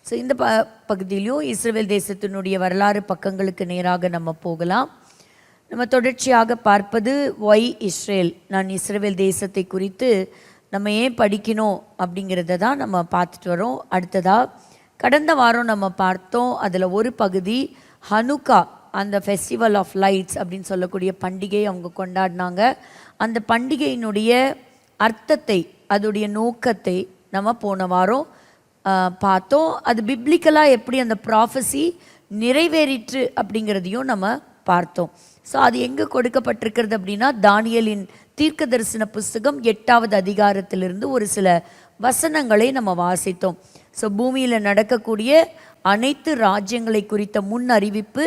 So இந்த பகுதியிலையும் இஸ்ரவேல் தேசத்தினுடைய வரலாறு பக்கங்களுக்கு நேராக நம்ம போகலாம். நம்ம தொடர்ச்சியாக பார்ப்பது ஒய் இஸ்ரேல், நான் இஸ்ரவேல் தேசத்தை குறித்து நம்ம ஏன் படிக்கணும் அப்படிங்கிறத தான் நம்ம பார்த்துட்டு வரோம். அடுத்ததாக கடந்த வாரம் நம்ம பார்த்தோம், அதில் ஒரு பகுதி ஹனுக்கா, அந்த ஃபெஸ்டிவல் ஆஃப் லைட்ஸ் அப்படின்னு சொல்லக்கூடிய பண்டிகை அவங்க கொண்டாடினாங்க. அந்த பண்டிகையினுடைய அர்த்தத்தை, அதோடைய நோக்கத்தை நம்ம போன வாரம் பார்த்தோம். அது பிப்ளிக்கலாக எப்படி அந்த ப்ராஃபஸி நிறைவேறிற்று அப்படிங்கிறதையும் நம்ம பார்த்தோம். ஸோ அது எங்கே கொடுக்கப்பட்டிருக்கிறது அப்படின்னா, தானியேலின் தீர்க்க தரிசன புஸ்தகம் 8வது அதிகாரத்திலிருந்து ஒரு சில வசனங்களை நம்ம வாசித்தோம். ஸோ பூமியில் நடக்கக்கூடிய அனைத்து ராஜ்யங்களை குறித்த முன் அறிவிப்பு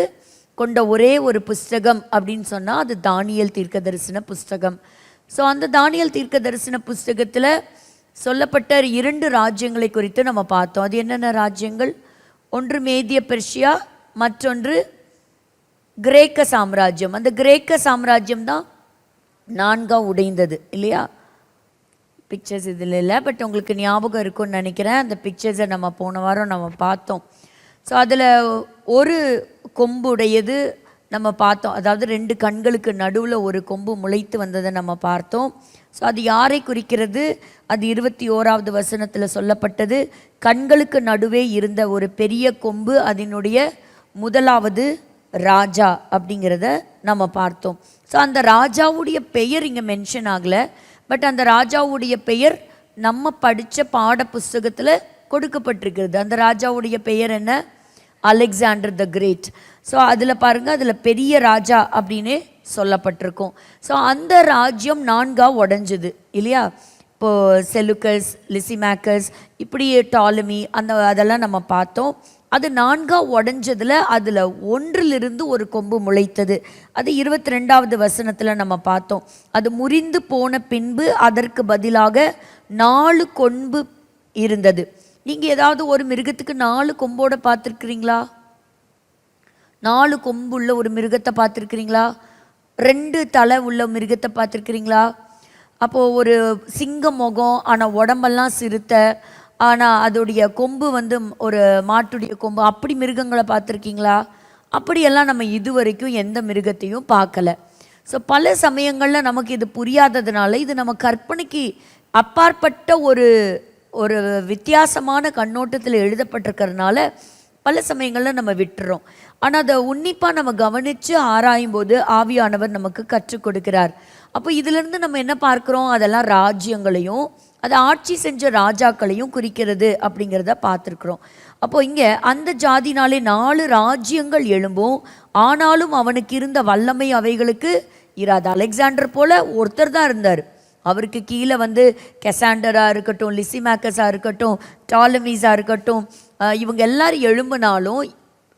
கொண்ட ஒரே ஒரு புஸ்தகம் அப்படின்னு சொன்னால் அது தானியேல் தீர்க்க தரிசன புஸ்தகம். ஸோ அந்த தானியேல் தீர்க்க தரிசன புஸ்தகத்தில் சொல்லப்பட்ட 2 ராஜ்யங்களை குறித்து நம்ம பார்த்தோம். அது என்னென்ன ராஜ்யங்கள்? ஒன்று மேதிய பெர்ஷியா, மற்றொன்று கிரேக்க சாம்ராஜ்யம். அந்த கிரேக்க சாம்ராஜ்யம் தான் 4ஆக உடைந்தது இல்லையா? பிக்சர்ஸ் இதில் இல்லை, பட் உங்களுக்கு ஞாபகம் இருக்கும்னு நினைக்கிறேன். அந்த பிக்சர்ஸை நம்ம போன வாரம் நம்ம பார்த்தோம். ஸோ அதில் ஒரு கொம்பு உடையது நம்ம பார்த்தோம், அதாவது 2 கண்களுக்கு நடுவில் ஒரு கொம்பு முளைத்து வந்ததை நம்ம பார்த்தோம். ஸோ அது யாரை குறிக்கிறது? அது 21வது வசனத்தில் சொல்லப்பட்டது. கண்களுக்கு நடுவே இருந்த ஒரு பெரிய கொம்பு அதனுடைய முதலாவது ராஜா அப்படிங்கிறத நம்ம பார்த்தோம். ஸோ அந்த ராஜாவுடைய பெயர் இங்கே மென்ஷன் ஆகலை, பட் அந்த ராஜாவுடைய பெயர் நம்ம படித்த பாட புஸ்தகத்தில் கொடுக்கப்பட்டிருக்கிறது. அந்த ராஜாவுடைய பெயர் என்ன? Alexander the great. ஸோ அதில் பாருங்கள், அதில் பெரிய ராஜா அப்படின்னு சொல்லப்பட்டிருக்கும். ஸோ அந்த ராஜ்யம் 4ஆக உடஞ்சுது இல்லையா? இப்போது செலுக்கஸ், லிசிமேக்கஸ், இப்படி டாலமி, அதெல்லாம் நம்ம பார்த்தோம். அது 4ஆக உடஞ்சதில் அதில் ஒன்றிலிருந்து ஒரு கொம்பு முளைத்தது. அது 22வது வசனத்தில் நம்ம பார்த்தோம். அது முறிந்து போன பின்பு அதற்கு பதிலாக 4 கொம்பு இருந்தது. நீங்கள் ஏதாவது ஒரு மிருகத்துக்கு 4 கொம்போடு பார்த்துருக்குறீங்களா? 4 கொம்பு உள்ள ஒரு மிருகத்தை பார்த்துருக்குறீங்களா? 2 தலை உள்ள மிருகத்தை பார்த்துருக்குறீங்களா? அப்போது ஒரு சிங்க முகம், ஆனால் உடம்பெல்லாம் சிறுத்தை, ஆனால் அதோடைய கொம்பு வந்து ஒரு மாட்டுடைய கொம்பு, அப்படி மிருகங்களை பார்த்துருக்கீங்களா? அப்படியெல்லாம் நம்ம இதுவரைக்கும் எந்த மிருகத்தையும் பார்க்கல. ஸோ பல சமயங்களில் நமக்கு இது புரியாததுனால, இது நம்ம கற்பனைக்கு அப்பாற்பட்ட ஒரு ஒரு வித்தியாசமான கண்ணோட்டத்தில் எழுதப்பட்டிருக்கிறதுனால பல சமயங்களில் நம்ம விட்டுறோம். ஆனால் அதை உன்னிப்பாக நம்ம கவனித்து ஆராயும் போது ஆவியானவர் நமக்கு கற்றுக் கொடுக்கிறார். அப்போ இதிலிருந்து நம்ம என்ன பார்க்குறோம்? அதெல்லாம் ராஜ்யங்களையும் அதை ஆட்சி செஞ்ச ராஜாக்களையும் குறிக்கிறது அப்படிங்கிறத பார்த்துருக்குறோம். அப்போது இங்கே அந்த ஜாதினாலே 4 ராஜ்யங்கள் எழும்பும், ஆனாலும் அவனுக்கு இருந்த வல்லமை அவைகளுக்கு இராது. அலெக்சாண்டர் போல் ஒருத்தர் தான் இருந்தார். அவருக்கு கீழே வந்து கெசாண்டராக இருக்கட்டும், லிசிமேக்கஸாக இருக்கட்டும், டாலமீஸாக இருக்கட்டும், இவங்க எல்லாரும் எழும்பினாலும்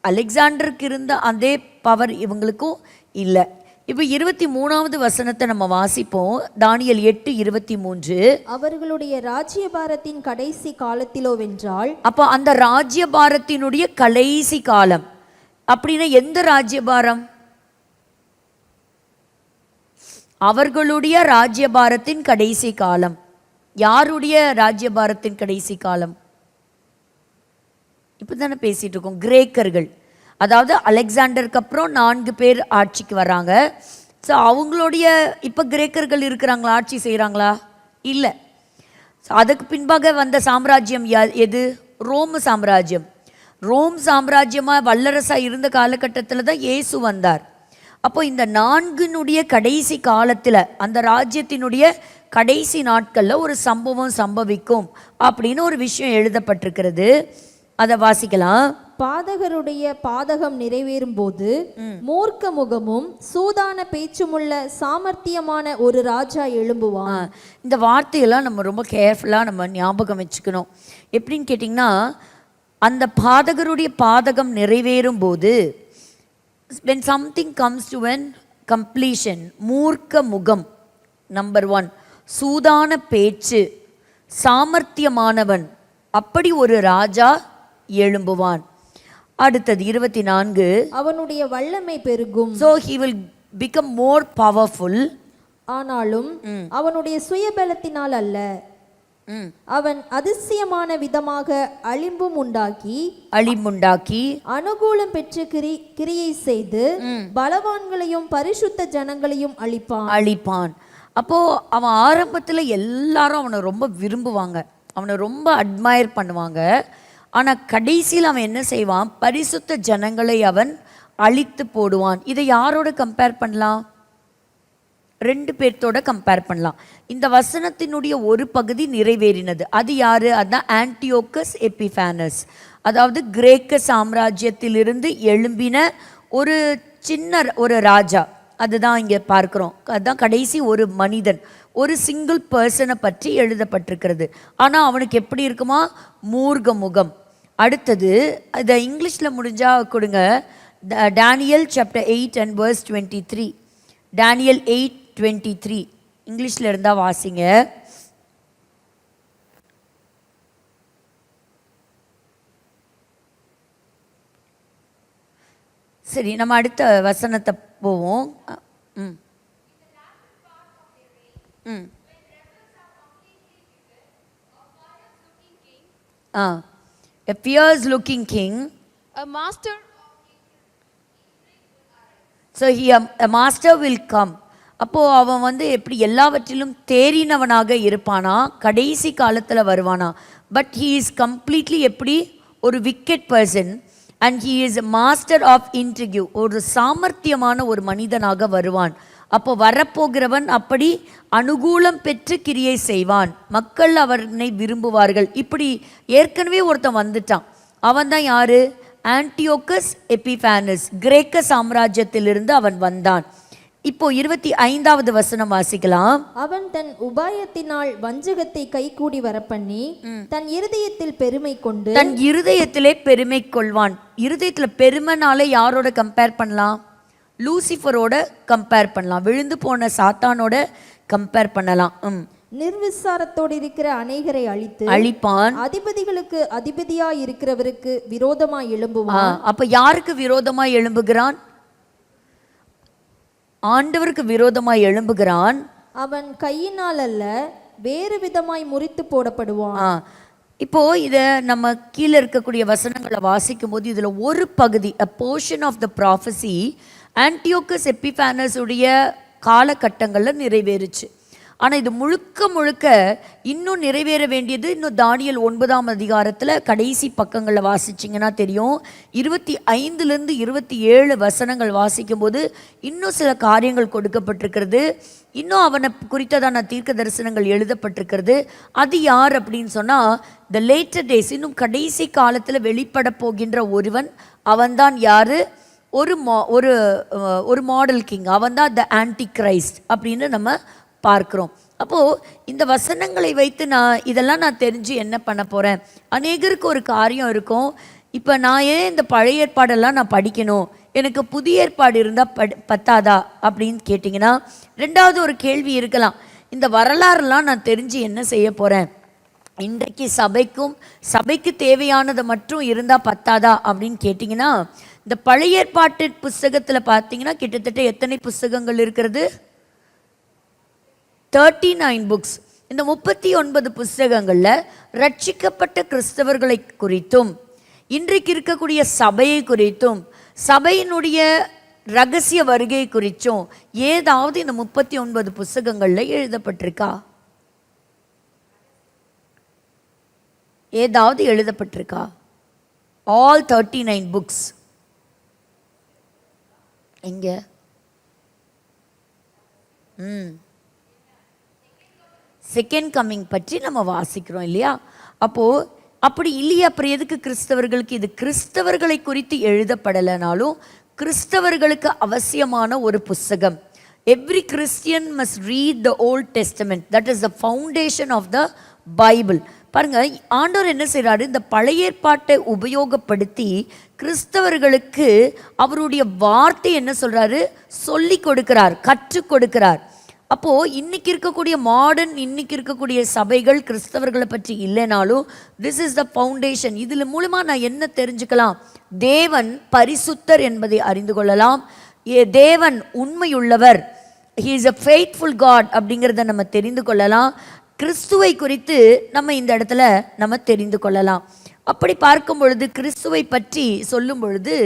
அலெக்சாண்டருக்கு இருந்த அதே பவர் இவங்களுக்கும் இல்லை. இப்போ 23வது வசனத்தை நம்ம வாசிப்போம். தானியேல் 8:23. அவர்களுடைய ராஜ்யபாரத்தின் கடைசி காலத்திலோ வென்றால், அப்போ அந்த ராஜ்யபாரத்தினுடைய கடைசி காலம் அப்படின்னா எந்த ராஜ்யபாரம்? அவர்களுடைய ராஜ்யபாரத்தின் கடைசி காலம். யாருடைய ராஜ்யபாரத்தின் கடைசி காலம்? இப்போ தானே பேசிகிட்டு இருக்கோம். கிரேக்கர்கள், அதாவது அலெக்சாண்டருக்கு அப்புறம் 4 பேர் ஆட்சிக்கு வராங்க. ஸோ அவங்களுடைய இப்போ கிரேக்கர்கள் இருக்கிறாங்களா? ஆட்சி செய்கிறாங்களா? இல்லை. ஸோ அதுக்கு பின்பாக வந்த சாம்ராஜ்யம் எது? ரோம் சாம்ராஜ்யம். ரோம் சாம்ராஜ்யமாக வல்லரசாக இருந்த காலகட்டத்தில் தான் இயேசு வந்தார். அப்போ இந்த 4னுடைய கடைசி காலத்தில், அந்த ராஜ்யத்தினுடைய கடைசி நாட்களில் ஒரு சம்பவம் சம்பவிக்கும் அப்படின்னு ஒரு விஷயம் எழுதப்பட்டிருக்கிறது. அதை வாசிக்கலாம். பாதகருடைய பாதகம் நிறைவேறும் போது மூர்க்க முகமும் சூதான பேச்சுமுள்ள சாமர்த்தியமான ஒரு ராஜா எழும்புவான். இந்த வார்த்தையெல்லாம் நம்ம ரொம்ப கேர்ஃபுல்லாக நம்ம ஞாபகம் வச்சுக்கணும். எப்படின்னு கேட்டிங்கன்னா, அந்த பாதகருடைய பாதகம் நிறைவேறும் போது, when something comes to an completion, மூர்க்க முகம் நம்பர் 1, சூதான பேச்சு, சாமர்த்தியமானவன், அப்படி ஒரு ராஜா எழும்புவான். அடுத்தது 24, அவனுடைய வல்லமை பெருகும். so he will become more powerful. ஆனாலும் அவனுடைய சுயபலத்தினால் அல்ல. அவன் அதிசயமான விதமாக அழிம்புண்டாக்கி அனுகூலம் பெற்று கிரியை செய்து பலவான்களையும் பரிசுத்த ஜனங்களையும் அழிப்பான். அப்போ அவன் ஆரம்பத்துல எல்லாரும் அவனை ரொம்ப விரும்புவாங்க, அவனை ரொம்ப அட்மயர் பண்ணுவாங்க. ஆனா கடைசியில் அவன் என்ன செய்வான்? பரிசுத்த ஜனங்களை அவன் அழித்து போடுவான். இதை யாரோட கம்பேர் பண்ணலாம்? 2 பேர்த்தோட கம்பேர் பண்ணலாம். இந்த வசனத்தினுடைய ஒரு பகுதி நிறைவேறினது. அது யாரு? அதுதான் ஆன்டியோக்கஸ் எபிஃபானஸ். அதாவது கிரேக்க சாம்ராஜ்யத்திலிருந்து எழும்பின ஒரு சின்ன ஒரு ராஜா. அதுதான் இங்கே பார்க்குறோம். அதுதான் கடைசி ஒரு மனிதன், ஒரு சிங்கிள் பர்சனை பற்றி எழுதப்பட்டிருக்கிறது. ஆனால் அவனுக்கு எப்படி இருக்குமா? மூர்க்க முகம். அடுத்தது இதை இங்கிலீஷில் முடிஞ்சா கொடுங்க. Daniel chapter 8 and verse 23. Daniel 8:23 இங்கிலீஷில் இருந்தால் வாசிங்க. சரி, நம்ம அடுத்த வசனத்தை போவோம். A fierce looking king, a master, so a master will come. அப்போ அவன் வந்து எப்படி எல்லாவற்றிலும் தேறினவனாக இருப்பானா? கடைசி காலத்தில் வருவானா? பட் he is completely எப்படி? ஒரு wicked person and he is a master of intrigue. ஒரு சாமர்த்தியமான ஒரு மனிதனாக வருவான். அப்போ வரப்போகிறவன் அப்படி அனுகூலம் பெற்று கிரியை செய்வான், மக்கள் அவனை விரும்புவார்கள். இப்படி ஏற்கனவே ஒருத்தன் வந்துட்டான். அவன் தான் யாரு? ஆன்டியோக்கஸ் எபிஃபானஸ். கிரேக்க சாம்ராஜ்யத்திலிருந்து அவன் வந்தான். இப்போ 25வது வசனம் வாசிக்கலாம். அவன் தன் உபாயத்தினால் வஞ்சகத்தை கைகூடி வரப்பண்ணி தன் இருதயத்தில் பெருமை கொண்டு தன் இருதயத்திலே பெருமை கொள்வான். இருதயத்துல பெருமைனாலே யாரோட கம்பேர் பண்ணலாம்? லூசிஃபரோட கம்பேர் பண்ணலாம், விழுந்து போன சாத்தானோட கம்பேர் பண்ணலாம். நிர்விசாரத்தோடு இருக்கிற அநேகரை அழிப்பான். அதிபதிகளுக்கு அதிபதியாய் இருக்கிறவருக்கு விரோதமாய் எழும்புவான். அப்ப யாருக்கு விரோதமாய் எழும்புகிறான்? ஆண்டவருக்கு விரோதமாய் எழும்புகிறான். அவன் கையினால் அல்ல வேறு விதமாய் முறித்து போடப்படுவான். இப்போ இதை நம்ம கீழே இருக்கக்கூடிய வசனங்களை வாசிக்கும் போது இதுல ஒரு பகுதி, a portion of the prophecy, ஆன்டியோக்கஸ் எபிஃபானஸ் உடைய காலகட்டங்களில் நிறைவேறுச்சு. ஆனால் இது முழுக்க முழுக்க இன்னும் நிறைவேற வேண்டியது இன்னும் தானியேல் 9ஆம் அதிகாரத்தில் கடைசி பக்கங்களில் வாசிச்சிங்கன்னா தெரியும். 25லேருந்து 27 வசனங்கள் வாசிக்கும் போது இன்னும் சில காரியங்கள் கொடுக்கப்பட்டிருக்கிறது. இன்னும் அவனை குறித்ததான தீர்க்க தரிசனங்கள் எழுதப்பட்டிருக்கிறது. அது யார் அப்படின்னு சொன்னால், த லேட்டர் டேஸ், இன்னும் கடைசி காலத்தில் வெளிப்பட போகின்ற ஒருவன். அவன்தான் யார்? ஒரு மாடல் கிங். அவன்தான் த ஆன்டி கிரைஸ்ட் அப்படின்னு நம்ம பார்க்குறோம். அப்போது இந்த வசனங்களை வைத்து இதெல்லாம் நான் தெரிஞ்சு என்ன பண்ண போகிறேன்? அநேகருக்கு ஒரு காரியம் இருக்கும், இப்போ நான் ஏன் இந்த பழைய ஏற்பாடெல்லாம் நான் படிக்கணும், எனக்கு புதிய ஏற்பாடு இருந்தால் பத்தாதா அப்படின்னு கேட்டிங்கன்னா, 2வது ஒரு கேள்வி இருக்கலாம், இந்த வரலாறுலாம் நான் தெரிஞ்சு என்ன செய்ய போகிறேன்? இன்றைக்கு சபைக்கு தேவையானதை மட்டும் இருந்தால் பத்தாதா அப்படின்னு கேட்டிங்கன்னா, இந்த பழைய ஏற்பாட்டு புஸ்தகத்தில் பார்த்தீங்கன்னா கிட்டத்தட்ட எத்தனை புஸ்தகங்கள் இருக்கிறது? 39 புக்ஸ். இந்த 39 புஸ்தகங்களில் ரட்சிக்கப்பட்ட கிறிஸ்தவர்களை குறித்தும் இன்றைக்கு இருக்கக்கூடிய சபையை குறித்தும் சபையினுடைய ரகசிய வருகை குறித்தும் ஏதாவது இந்த 39 புஸ்தகங்களில் எழுதப்பட்டிருக்கா? ஏதாவது எழுதப்பட்டிருக்கா? ஆல் 39 புக்ஸ் எங்க? செகண்ட் கம்மிங் பற்றி நம்ம வாசிக்கிறோம் இல்லையா? அப்போது அப்படி இல்லையா? அப்புறம் எதுக்கு கிறிஸ்தவர்களுக்கு இது? கிறிஸ்தவர்களை குறித்து எழுதப்படலைனாலும் கிறிஸ்தவர்களுக்கு அவசியமான ஒரு புஸ்தகம். Every Christian must read the volt Testament. That is the foundation of the Bible. பாருங்க, ஆண்டவர் என்ன செய்கிறாரு? இந்த பழைய ஏற்பாட்டை உபயோகப்படுத்தி கிறிஸ்தவர்களுக்கு அவருடைய வார்த்தை என்ன சொல்றாரு? சொல்லி கொடுக்கிறார், கற்றுக் கொடுக்கிறார். அப்போது இன்னைக்கு இருக்கக்கூடிய இன்னைக்கு இருக்கக்கூடிய சபைகள் கிறிஸ்தவர்களை பற்றி இல்லைனாலும் திஸ் இஸ் த ஃபவுண்டேஷன். இதில் மூலமாக நான் என்ன தெரிஞ்சுக்கலாம்? தேவன் பரிசுத்தர் என்பதை அறிந்து கொள்ளலாம். தேவன் உண்மையுள்ளவர், he is a faithful God அப்படிங்கிறத நம்ம தெரிந்து கொள்ளலாம். கிறிஸ்துவை குறித்து நம்ம இந்த இடத்துல நம்ம தெரிந்து கொள்ளலாம். அப்படி பார்க்கும் பொழுது கிறிஸ்துவை பற்றி சொல்லும் பொழுது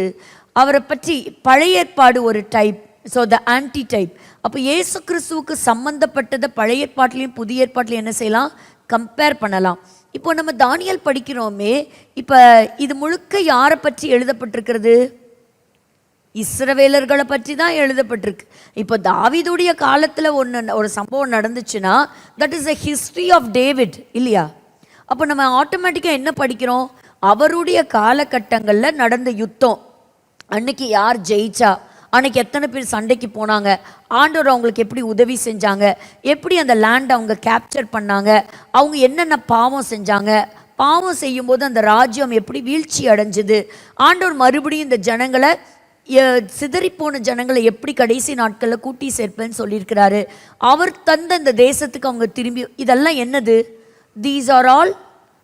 அவரை பற்றி பழைய ஏற்பாடு ஒரு type, so the anti type. அப்போ இயேசு கிறிஸ்துவுக்கு சம்பந்தப்பட்டதை பழைய ஏற்பாட்டிலையும் புதிய ஏற்பாட்டிலையும் என்ன செய்யலாம், கம்பேர் பண்ணலாம். இப்போ நம்ம தானியேல் படிக்கிறோமே, இப்போ இது முழுக்க யாரை பற்றி எழுதப்பட்டிருக்கிறது? இஸ்ரவேலர்களை பற்றி தான் எழுதப்பட்டிருக்கு. இப்போ தாவீதுடைய காலத்தில் ஒரு சம்பவம் நடந்துச்சுன்னா that is a history of David இல்லையா? அப்போ நம்ம ஆட்டோமேட்டிக்காக என்ன படிக்கிறோம், அவருடைய காலகட்டங்களில் நடந்த யுத்தம், அன்னைக்கு யார் ஜெயிச்சா, அன்னைக்கு எத்தனை பேர் சண்டைக்கு போனாங்க, ஆண்டவர் அவங்களுக்கு எப்படி உதவி செஞ்சாங்க, எப்படி அந்த லேண்டை அவங்க கேப்சர் பண்ணாங்க, அவங்க என்னென்ன பாவம் செஞ்சாங்க, பாவம் செய்யும்போது அந்த ராஜ்யம் எப்படி வீழ்ச்சி அடைஞ்சுது, ஆண்டவர் மறுபடியும் இந்த ஜனங்களை சிதறிப்போன ஜனங்களை எப்படி கடைசி நாட்களில் கூட்டி சேர்ப்பேன்னு சொல்லியிருக்கிறாரு. அவர் தந்த இந்த தேசத்துக்கு அவங்க திரும்பி, இதெல்லாம் என்னது? These are all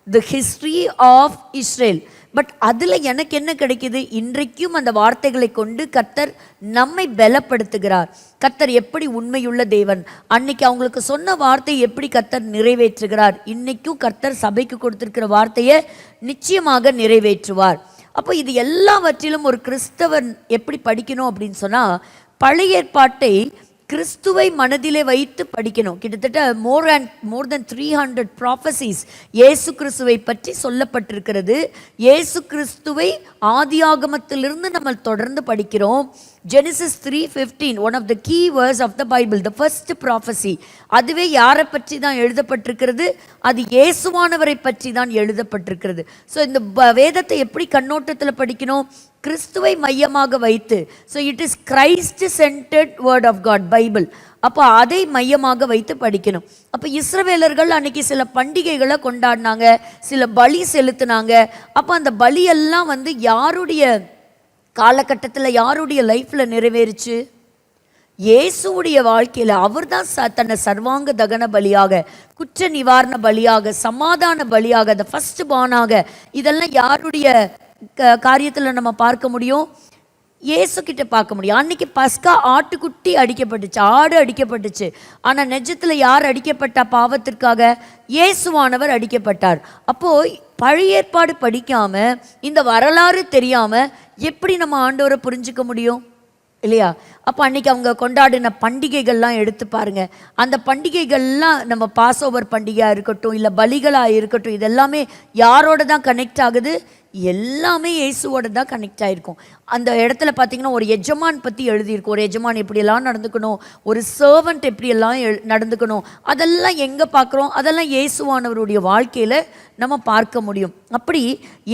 the history of Israel. But அதில் எனக்கு என்ன கிடைக்குது, இன்றைக்கும் அந்த வார்த்தைகளை கொண்டு கர்த்தர் நம்மை பலப்படுத்துகிறார். கர்த்தர் எப்படி உண்மையுள்ள தேவன், அன்னைக்கு அவங்களுக்கு சொன்ன வார்த்தையை எப்படி கர்த்தர் நிறைவேற்றுகிறார், இன்னைக்கும் கர்த்தர் சபைக்கு கொடுத்திருக்கிற வார்த்தையை நிச்சயமாக நிறைவேற்றுவார். அப்போ இது எல்லாவற்றிலும் ஒரு கிறிஸ்தவன் எப்படி படிக்கணும் அப்படின்னு சொன்னால், பழைய ஏற்பாட்டை கிறிஸ்துவை மனதிலே வைத்து படிக்கணும். கிட்டத்தட்ட மோர் தென் 300 ப்ராஃபசிஸ் இயேசு கிறிஸ்துவை பற்றி சொல்லப்பட்டிருக்கிறது. இயேசு கிறிஸ்துவை ஆதியாகமத்திலிருந்து நம்ம தொடர்ந்து படிக்கிறோம். Genesis 3:15, one of the key verse of the Bible, the first prophecy. அதுவே யாரை பற்றி தான் எழுதப்பட்டிருக்கிறது? அது இயேசுவானவரை பற்றி தான் எழுதப்பட்டிருக்கிறது. ஸோ இந்த வேதத்தை எப்படி கண்ணோட்டத்தில் படிக்கணும்? கிறிஸ்துவை மையமாக வைத்து. So it is Christ centred word of God, Bible. அப்போ அதை மையமாக வைத்து படிக்கணும். அப்போ இஸ்ரவேலர்கள் அன்னைக்கு சில பண்டிகைகளை கொண்டாடினாங்க, சில பலி செலுத்தினாங்க. அப்போ அந்த பலியெல்லாம் யாருடைய காலகட்டத்தில், யாருடைய லைஃப்பில் நிறைவேறுச்சு? இயேசுவுடைய வாழ்க்கையில். அவர் தான் தன்னை சர்வாங்க தகன பலியாக, குற்ற நிவாரண பலியாக, சமாதான பலியாக, அந்த ஃபர்ஸ்ட் பார்னாக, இதெல்லாம் யாருடைய காரியத்தில் நம்ம பார்க்க முடியும்? இயேசு கிட்ட பார்க்க முடியும். அன்னைக்கு பஸ்கா ஆட்டுக்குட்டி அடிக்கப்பட்டுச்சு, ஆடு அடிக்கப்பட்டுச்சு. ஆனால் நெஜத்தில் யார் அடிக்கப்பட்டா பாவத்திற்காக? இயேசுவானவர் அடிக்கப்பட்டார். அப்போது பழைய ஏற்பாடு படிக்காம, இந்த வரலாறு தெரியாம எப்படி நம்ம ஆண்டவரை புரிஞ்சுக்க முடியும் இல்லையா? அப்போ அன்னைக்கு அவங்க கொண்டாடின பண்டிகைகள்லாம் எடுத்து பாருங்க. அந்த பண்டிகைகள்லாம் நம்ம பாஸ் ஓவர் பண்டிகையாக இருக்கட்டும், இல்லை பலிகளாக இருக்கட்டும், இதெல்லாமே யாரோட தான் கனெக்ட் ஆகுது? எல்லாமே இயேசுவோட தான் கனெக்ட் ஆகிருக்கும். அந்த இடத்துல பார்த்தீங்கன்னா ஒரு எஜமான் பற்றி எழுதியிருக்கும். ஒரு எஜமான் எப்படியெல்லாம் நடந்துக்கணும், ஒரு சர்வன்ட் எப்படியெல்லாம் நடந்துக்கணும், அதெல்லாம் எங்கே பார்க்குறோம்? அதெல்லாம் இயேசுவானவருடைய வாழ்க்கையில் நம்ம பார்க்க முடியும். அப்படி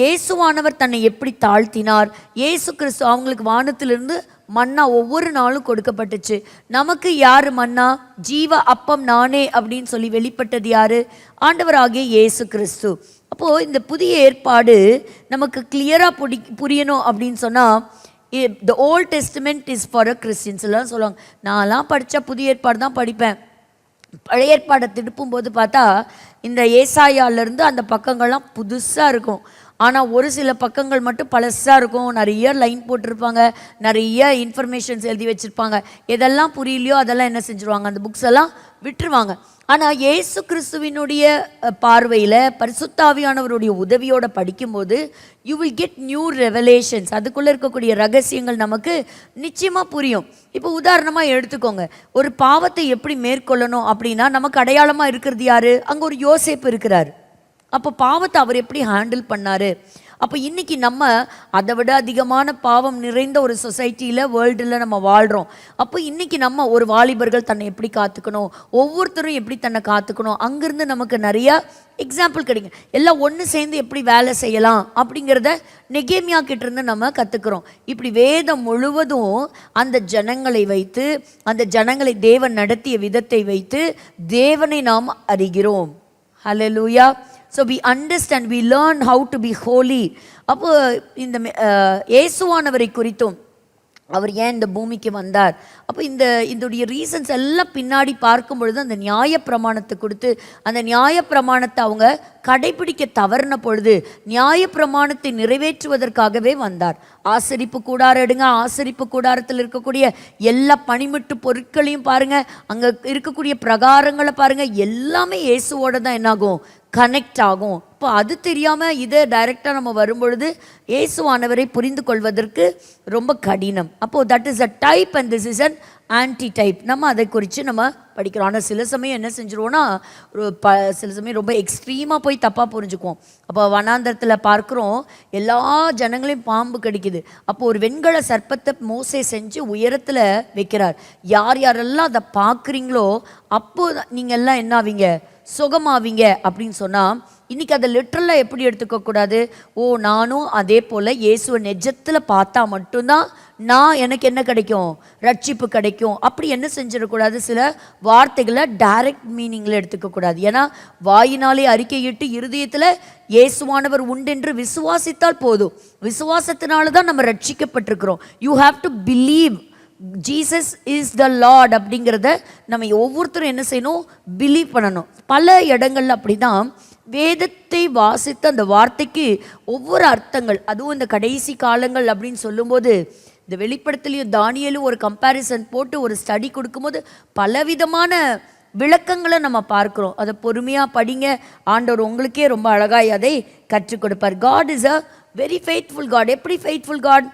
இயேசுவானவர் தன்னை எப்படி தாழ்த்தினார், இயேசு கிறிஸ்து அவங்களுக்கு வானத்திலிருந்து மன்னா ஒவ்வொரு நாளும் கொடுக்கப்பட்டுச்சு. நமக்கு யார் மன்னா? ஜீவ அப்பம் நானே அப்படின்னு சொல்லி வெளிப்பட்டது யாரு? ஆண்டவராகிய இயேசு கிறிஸ்து. அப்போது இந்த புதிய ஏற்பாடு நமக்கு கிளியராக புரியணும் அப்படின்னு சொன்னால், the volt testament is for a Christians எல்லாம் சொல்லுவாங்க. நான்லாம் படித்தா புதிய ஏற்பாடு தான் படிப்பேன். பழைய ஏற்பாடை திருப்பும் போது பார்த்தா இந்த ஏசாயாலேருந்து அந்த பக்கங்கள்லாம் புதுசாக இருக்கும். ஆனால் ஒரு சில பக்கங்கள் மட்டும் பழசாக இருக்கும். நிறைய லைன் போட்டிருப்பாங்க, நிறைய இன்ஃபர்மேஷன்ஸ் எழுதி வச்சுருப்பாங்க. எதெல்லாம் புரியலையோ அதெல்லாம் என்ன செஞ்சுருவாங்க, அந்த புக்ஸ் எல்லாம் விட்டுருவாங்க. ஆனால் இயேசு கிறிஸ்துவினுடைய பார்வையில் பரிசுத்தாவியானவருடைய உதவியோடு படிக்கும்போது you will get new revelations. அதுக்குள்ளே இருக்கக்கூடிய ரகசியங்கள் நமக்கு நிச்சயமாக புரியும். இப்போ உதாரணமாக எடுத்துக்கோங்க, ஒரு பாவத்தை எப்படி மேற்கொள்ளணும் அப்படின்னா நமக்கு அடையாளமாக இருக்கிறது யார்? அங்கே ஒரு யோசேப்பு இருக்கிறார். அப்போ பாவத்தை அவர் எப்படி ஹேண்டில் பண்ணார்? அப்போ இன்றைக்கி நம்ம அதை விட அதிகமான பாவம் நிறைந்த ஒரு சொசைட்டியில், வேர்ல்டில் நம்ம வாழ்கிறோம். அப்போ இன்றைக்கி நம்ம ஒரு வாலிபர்கள் தன்னை எப்படி காத்துக்கணும், ஒவ்வொருத்தரும் எப்படி தன்னை காத்துக்கணும், அங்கேருந்து நமக்கு நிறையா எக்ஸாம்பிள் கிடைக்கும். எல்லாம் ஒன்று சேர்ந்து எப்படி வேலை செய்யலாம் அப்படிங்கிறத நெகேமியா கிட்டேருந்து நம்ம கற்றுக்குறோம். இப்படி வேதம் முழுவதும் அந்த ஜனங்களை வைத்து, அந்த ஜனங்களை தேவன் நடத்திய விதத்தை வைத்து தேவனை நாம் அறிகிறோம். ஹல்லேலூயா. So we understand, we learn how to be holy. அப்போ இந்த இயேசுவானவரை குறித்தும் அவர் ஏன் இந்த பூமிக்கு வந்தார். அப்போ இதோடைய ரீசன்ஸ் எல்லாம் பின்னாடி பார்க்கும் பொழுது அந்த நியாயப்பிரமாணத்தை கொடுத்து அந்த நியாயப்பிரமாணத்தை அவங்க கடைபிடிக்க தவறின பொழுது நியாயப்பிரமாணத்தை நிறைவேற்றுவதற்காகவே வந்தார். ஆசரிப்பு கூடாரம் எடுங்க, ஆசரிப்பு கூடாரத்தில் இருக்கக்கூடிய எல்லா பணிமுட்டு பொருட்களையும் பாருங்க, அங்கே இருக்கக்கூடிய பிரகாரங்களை பாருங்க, எல்லாமே இயேசுவோட தான் என்னாகும், கனெக்ட் ஆகும். இப்போ அது தெரியாமல் இதை டைரெக்டாக நம்ம வரும்பொழுது இயேசுவானவரை புரிந்து கொள்வதற்கு ரொம்ப கடினம். அப்போது that is a type and this is an anti type. நம்ம அதை குறித்து நம்ம படிக்கிறோம். ஆனால் சில சமயம் என்ன செஞ்சிருவோம்னா சில சமயம் ரொம்ப எக்ஸ்ட்ரீமாக போய் தப்பாக புரிஞ்சுக்குவோம். அப்போ வனாந்தரத்தில் பார்க்குறோம் எல்லா ஜனங்களையும் பாம்பு கடிக்குது. அப்போது ஒரு வெண்கல சர்ப்பத்தை மோசே செஞ்சு உயரத்தில் வைக்கிறார். யார் யாரெல்லாம் அதை பார்க்குறீங்களோ அப்போது நீங்கள் எல்லாம் என்ன ஆவீங்க, சுகமாவீங்க அப்படின்னு சொன்னால், இன்றைக்கி அதை லிட்ரலாக எப்படி எடுத்துக்கக்கூடாது. நானும் அதே போல் இயேசுவை நெஜத்தில் பார்த்தா மட்டும்தான் எனக்கு என்ன கிடைக்கும், ரட்சிப்பு கிடைக்கும். அப்படி என்ன செஞ்சிடக்கூடாது, சில வார்த்தைகளை டைரக்ட் மீனிங்கில் எடுத்துக்கக்கூடாது. ஏன்னா வாயினாலே அறிக்கையிட்டு இருதயத்தில் இயேசுவானவர் உண்டென்று விசுவாசித்தால் போதும். விசுவாசத்தினால தான் நம்ம ரட்சிக்கப்பட்டிருக்கிறோம். You have to believe Jesus is the lord அப்படிங்கிறத நம்ம ஒவ்வொருத்தரும் என்ன செய்யணும், பிலீவ் பண்ணணும். பல இடங்கள்ல அப்படி தான் வேதத்தை வாசித்த அந்த வார்த்தைக்கு ஒவ்வொரு அர்த்தங்கள், அதுவும் இந்த கடைசி காலங்கள் அப்படின்னு சொல்லும்போது இந்த வெளிப்படுத்தலையும் தானியேலும் ஒரு கம்பேரிசன் போட்டு ஒரு ஸ்டடி கொடுக்கும்போது பலவிதமான விளக்கங்களை நம்ம பார்க்குறோம். அதை பொறுமையாக படிங்க, ஆண்டவர் உங்களுக்கே ரொம்ப அழகாய் அதை கற்றுக் கொடுப்பார். God is a very faithful God. எப்படி ஃபெய்த்ஃபுல் காட்?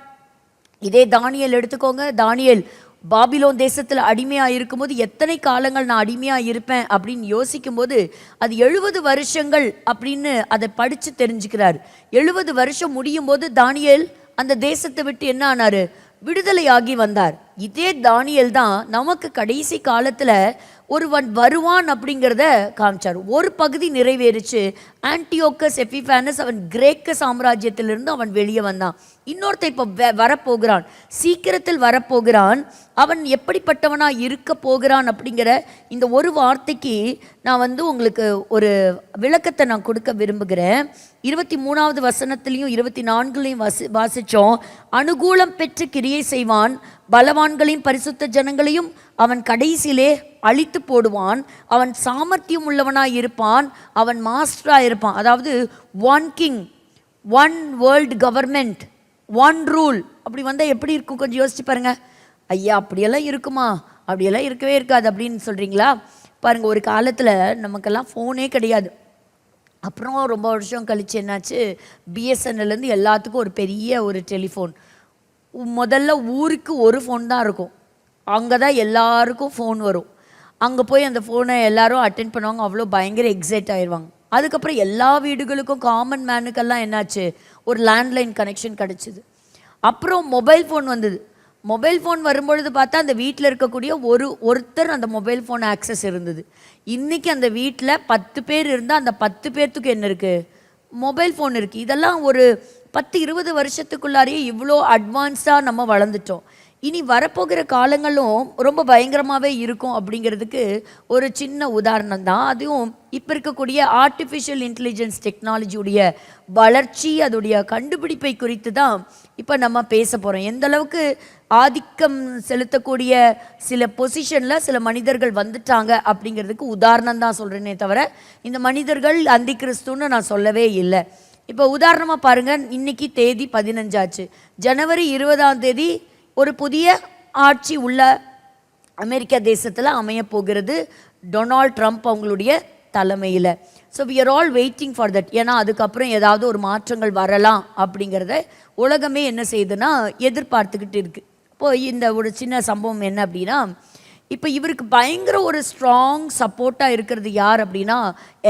இதே தானியேல் எடுத்துக்கோங்க. தானியேல் பாபிலோன் தேசத்தில் அடிமையாக இருக்கும்போது எத்தனை காலங்கள் நான் அடிமையாக இருப்பேன் அப்படின்னு யோசிக்கும்போது அது 70 வருஷங்கள் அப்படின்னு அதை படித்து தெரிஞ்சுக்கிறார். 70 வருஷம் முடியும் போது தானியேல் அந்த தேசத்தை விட்டு என்ன ஆனார், விடுதலையாகி வந்தார். இதே தானியேல் தான் நமக்கு கடைசி காலத்தில் ஒருவன் வருவான் அப்படிங்கிறத காமிச்சார். ஒரு பகுதி நிறைவேறிச்சு. ஆன்டியோக்கஸ் எபிஃபானஸ் அவன் கிரேக்க சாம்ராஜ்யத்திலிருந்து அவன் வெளியே வந்தான். இன்னொருத்த இப்போ வரப்போகிறான், சீக்கிரத்தில் வரப்போகிறான். அவன் எப்படிப்பட்டவனாக இருக்க போகிறான் அப்படிங்கிற இந்த ஒரு வார்த்தைக்கு நான் உங்களுக்கு ஒரு விளக்கத்தை நான் கொடுக்க விரும்புகிறேன். 23வது வசனத்திலையும் 24லையும் வாசித்தோம். அனுகூலம் பெற்று கிரியை செய்வான், பலவான்களையும் பரிசுத்த ஜனங்களையும் அவன் கடைசியிலே அழித்து போடுவான். அவன் சாமர்த்தியம் உள்ளவனாய் இருப்பான், அவன் மாஸ்டராக இருப்பான். அதாவது one king, one world government, one rule. அப்படி வந்தால் எப்படி இருக்கும் கொஞ்சம் யோசிச்சு பாருங்க. ஐயா அப்படியெல்லாம் இருக்குமா? அப்படியெல்லாம் இருக்கவே இருக்காது அப்படின்னு சொல்கிறீங்களா? பாருங்கள், ஒரு காலத்தில் நமக்கெல்லாம் ஃபோனே கிடையாது. அப்புறம் ரொம்ப வருஷம் கழிச்சு என்னாச்சு, பிஎஸ்என்எல்லேருந்து எல்லாத்துக்கும் ஒரு பெரிய ஒரு டெலிஃபோன். முதல்ல ஊருக்கு ஒரு ஃபோன் தான் இருக்கும். அங்கே தான் எல்லாருக்கும் ஃபோன் வரும். அங்கே போய் அந்த ஃபோனை எல்லாரும் அட்டென்ட் பண்ணுவாங்க. அவ்வளோ பயங்கர எக்ஸைட் ஆயிடுவாங்க. அதுக்கப்புறம் எல்லா வீடுகளுக்கும் காமன் மேனுக்கெல்லாம் என்னாச்சு, ஒரு லேண்ட்லைன் கனெக்ஷன் கிடச்சிது. அப்புறம் மொபைல் ஃபோன் வந்தது. மொபைல் ஃபோன் வரும்பொழுது பார்த்தா அந்த வீட்டில் இருக்கக்கூடிய ஒருத்தர் அந்த மொபைல் ஃபோன் ஆக்சஸ் இருந்தது. இன்றைக்கி அந்த வீட்டில் 10 பேர் இருந்தால் அந்த 10 பேர்த்துக்கு என்ன இருக்குது, மொபைல் ஃபோன் இருக்குது. இதெல்லாம் ஒரு 10-20 வருஷத்துக்குள்ளாரையே இவ்வளோ அட்வான்ஸாக நம்ம வளர்ந்துட்டோம். இனி வரப்போகிற காலங்களும் ரொம்ப பயங்கரமாகவே இருக்கும் அப்படிங்கிறதுக்கு ஒரு சின்ன உதாரணம் தான். அதுவும் இப்போ இருக்கக்கூடிய ஆர்டிஃபிஷியல் இன்டெலிஜென்ஸ் டெக்னாலஜியுடைய வளர்ச்சி, அதோடைய கண்டுபிடிப்பை குறித்து தான் இப்போ நம்ம பேச போகிறோம். எந்த அளவுக்கு ஆதிக்கம் செலுத்தக்கூடிய சில பொசிஷனில் சில மனிதர்கள் வந்துட்டாங்க அப்படிங்கிறதுக்கு உதாரணம் தான் சொல்கிறேனே தவிர இந்த மனிதர்கள் அந்தி கிறிஸ்துன்னு நான் சொல்லவே இல்லை. இப்போ உதாரணமாக பாருங்கள், இன்றைக்கி தேதி 15 ஆச்சு. ஜனவரி 20ஆம் தேதி ஒரு புதிய ஆட்சி உள்ள அமெரிக்கா தேசத்தில் அமைய போகிறது, டொனால்ட் ட்ரம்ப் அவங்களுடைய தலைமையில். So we are all waiting for that. ஏன்னா அதுக்கப்புறம் ஏதாவது ஒரு மாற்றங்கள் வரலாம் அப்படிங்கிறத உலகமே என்ன செய்யுதுன்னா எதிர்பார்த்துக்கிட்டு இருக்குது. இப்போது இந்த ஒரு சின்ன சம்பவம் என்ன அப்படின்னா, இப்போ இவருக்கு பயங்கர ஒரு ஸ்ட்ராங் சப்போர்ட்டாக இருக்கிறது யார் அப்படின்னா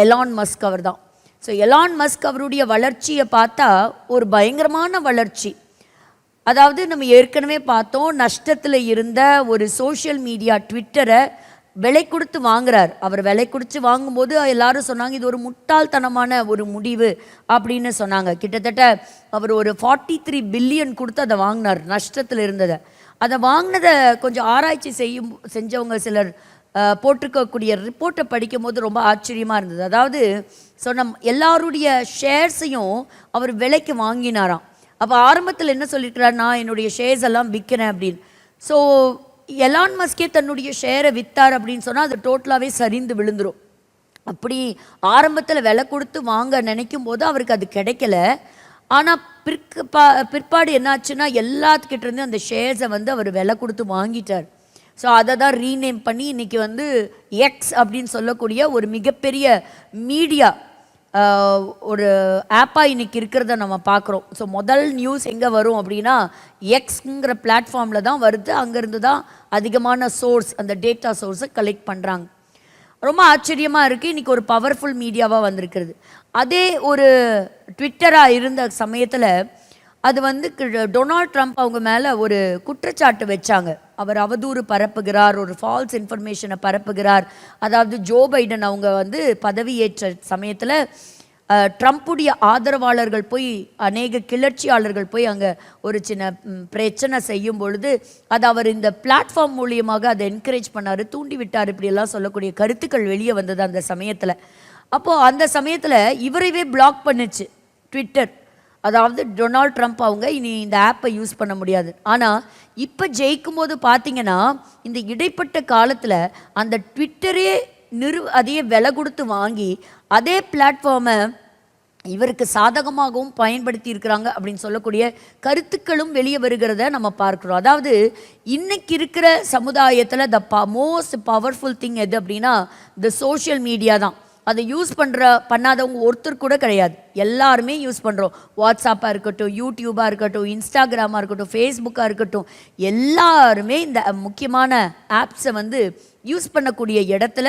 எலான் மஸ்க் அவர் தான். ஸோ எலான் மஸ்க் அவருடைய வளர்ச்சியை பார்த்தா ஒரு பயங்கரமான வளர்ச்சி. அதாவது நம்ம ஏற்கனவே பார்த்தோம், நஷ்டத்தில் இருந்த ஒரு சோஷியல் மீடியா ட்விட்டரை விலை கொடுத்து வாங்குறார். அவர் விலை கொடுத்து வாங்கும்போது எல்லாரும் சொன்னாங்க இது ஒரு முட்டாள்தனமான ஒரு முடிவு அப்படின்னு சொன்னாங்க. கிட்டத்தட்ட அவர் ஒரு 43 பில்லியன் கொடுத்து அதை வாங்கினார், நஷ்டத்தில் இருந்ததை. அதை வாங்கினதை கொஞ்சம் ஆராய்ச்சி செஞ்சவங்க சிலர் போட்டிருக்கக்கூடிய ரிப்போர்ட்டை படிக்கும் போது ரொம்ப ஆச்சரியமாக இருந்தது. அதாவது சொன்ன எல்லாருடைய ஷேர்ஸையும் அவர் விலைக்கு வாங்கினாராம். அப்போ ஆரம்பத்தில் என்ன சொல்லியிருக்கிறார், நான் என்னுடைய ஷேர்ஸ் எல்லாம் விற்கிறேன் அப்படின்னு. ஸோ எலான் மஸ்கே தன்னுடைய ஷேரை விற்றார் அப்படின்னு சொன்னால் அது டோட்டலாகவே சரிந்து விழுந்துடும். அப்படி ஆரம்பத்தில் விலை கொடுத்து வாங்க நினைக்கும் போது அவருக்கு அது கிடைக்கல. ஆனால் பிற்பாடு என்னாச்சுன்னா எல்லாத்துக்கிட்ட இருந்து அந்த ஷேர்ஸை வந்து அவர் விலை கொடுத்து வாங்கிட்டார். ஸோ அதை தான் ரீநேம் பண்ணி இன்றைக்கி வந்து எக்ஸ் அப்படின்னு சொல்லக்கூடிய ஒரு மிகப்பெரிய மீடியா ஒரு ஆப்பாக இன்றைக்கி இருக்கிறத நம்ம பார்க்குறோம். ஸோ முதல் நியூஸ் எங்கே வரும் அப்படின்னா எக்ஸுங்கிற பிளாட்ஃபார்மில் தான் வருது. அங்கேருந்து தான் அதிகமான சோர்ஸ், அந்த டேட்டா சோர்ஸை கலெக்ட் பண்ணுறாங்க. ரொம்ப ஆச்சரியமாக இருக்குது. இன்றைக்கி ஒரு பவர்ஃபுல் மீடியாவாக வந்திருக்கிறது. அதே ஒரு ட்விட்டராக இருந்த சமயத்தில் அது வந்து டொனால்ட் ட்ரம்ப் அவங்க மேலே ஒரு குற்றச்சாட்டு வச்சாங்க. அவர் அவதூறு பரப்புகிறார், ஒரு ஃபால்ஸ் இன்ஃபர்மேஷனை பரப்புகிறார். அதாவது ஜோ பைடன் அவங்க வந்து பதவியேற்ற சமயத்தில் ட்ரம்ப்புடைய ஆதரவாளர்கள் போய், அநேக கிளர்ச்சியாளர்கள் போய் அங்கே ஒரு சின்ன பிரச்சனை செய்யும் பொழுது அது அவர் இந்த பிளாட்ஃபார்ம் மூலியமாக அதை என்கரேஜ் பண்ணார், தூண்டி விட்டார், இப்படியெல்லாம் சொல்லக்கூடிய கருத்துக்கள் வெளியே வந்தது அந்த சமயத்தில். அப்போது அந்த சமயத்தில் இவரைவே பிளாக் பண்ணுச்சு ட்விட்டர். அதாவது டொனால்ட் ட்ரம்ப் அவங்க இனி இந்த ஆப்பை யூஸ் பண்ண முடியாது. ஆனால் இப்போ ஜெயிக்கும் போது பார்த்தீங்கன்னா இந்த இடைப்பட்ட காலத்தில் அந்த ட்விட்டரே அதையே விலை கொடுத்து வாங்கி அதே பிளாட்ஃபார்மை இவருக்கு சாதகமாகவும் பயன்படுத்தி இருக்கிறாங்க அப்படின்னு சொல்லக்கூடிய கருத்துக்களும் வெளியே வருகிறத நம்ம பார்க்குறோம். அதாவது இன்னைக்கு இருக்கிற சமுதாயத்தில் மோஸ்ட் பவர்ஃபுல் திங் எது அப்படின்னா இந்த சோஷியல் மீடியா தான். அதை யூஸ் பண்ணாதவங்க ஒருத்தர் கூட கிடையாது. எல்லாருமே யூஸ் பண்ணுறோம். வாட்ஸ்அப்பாக இருக்கட்டும், யூடியூபாக இருக்கட்டும், இன்ஸ்டாகிராமாக இருக்கட்டும், ஃபேஸ்புக்காக இருக்கட்டும், எல்லாருமே இந்த முக்கியமான ஆப்ஸை வந்து யூஸ் பண்ணக்கூடிய இடத்துல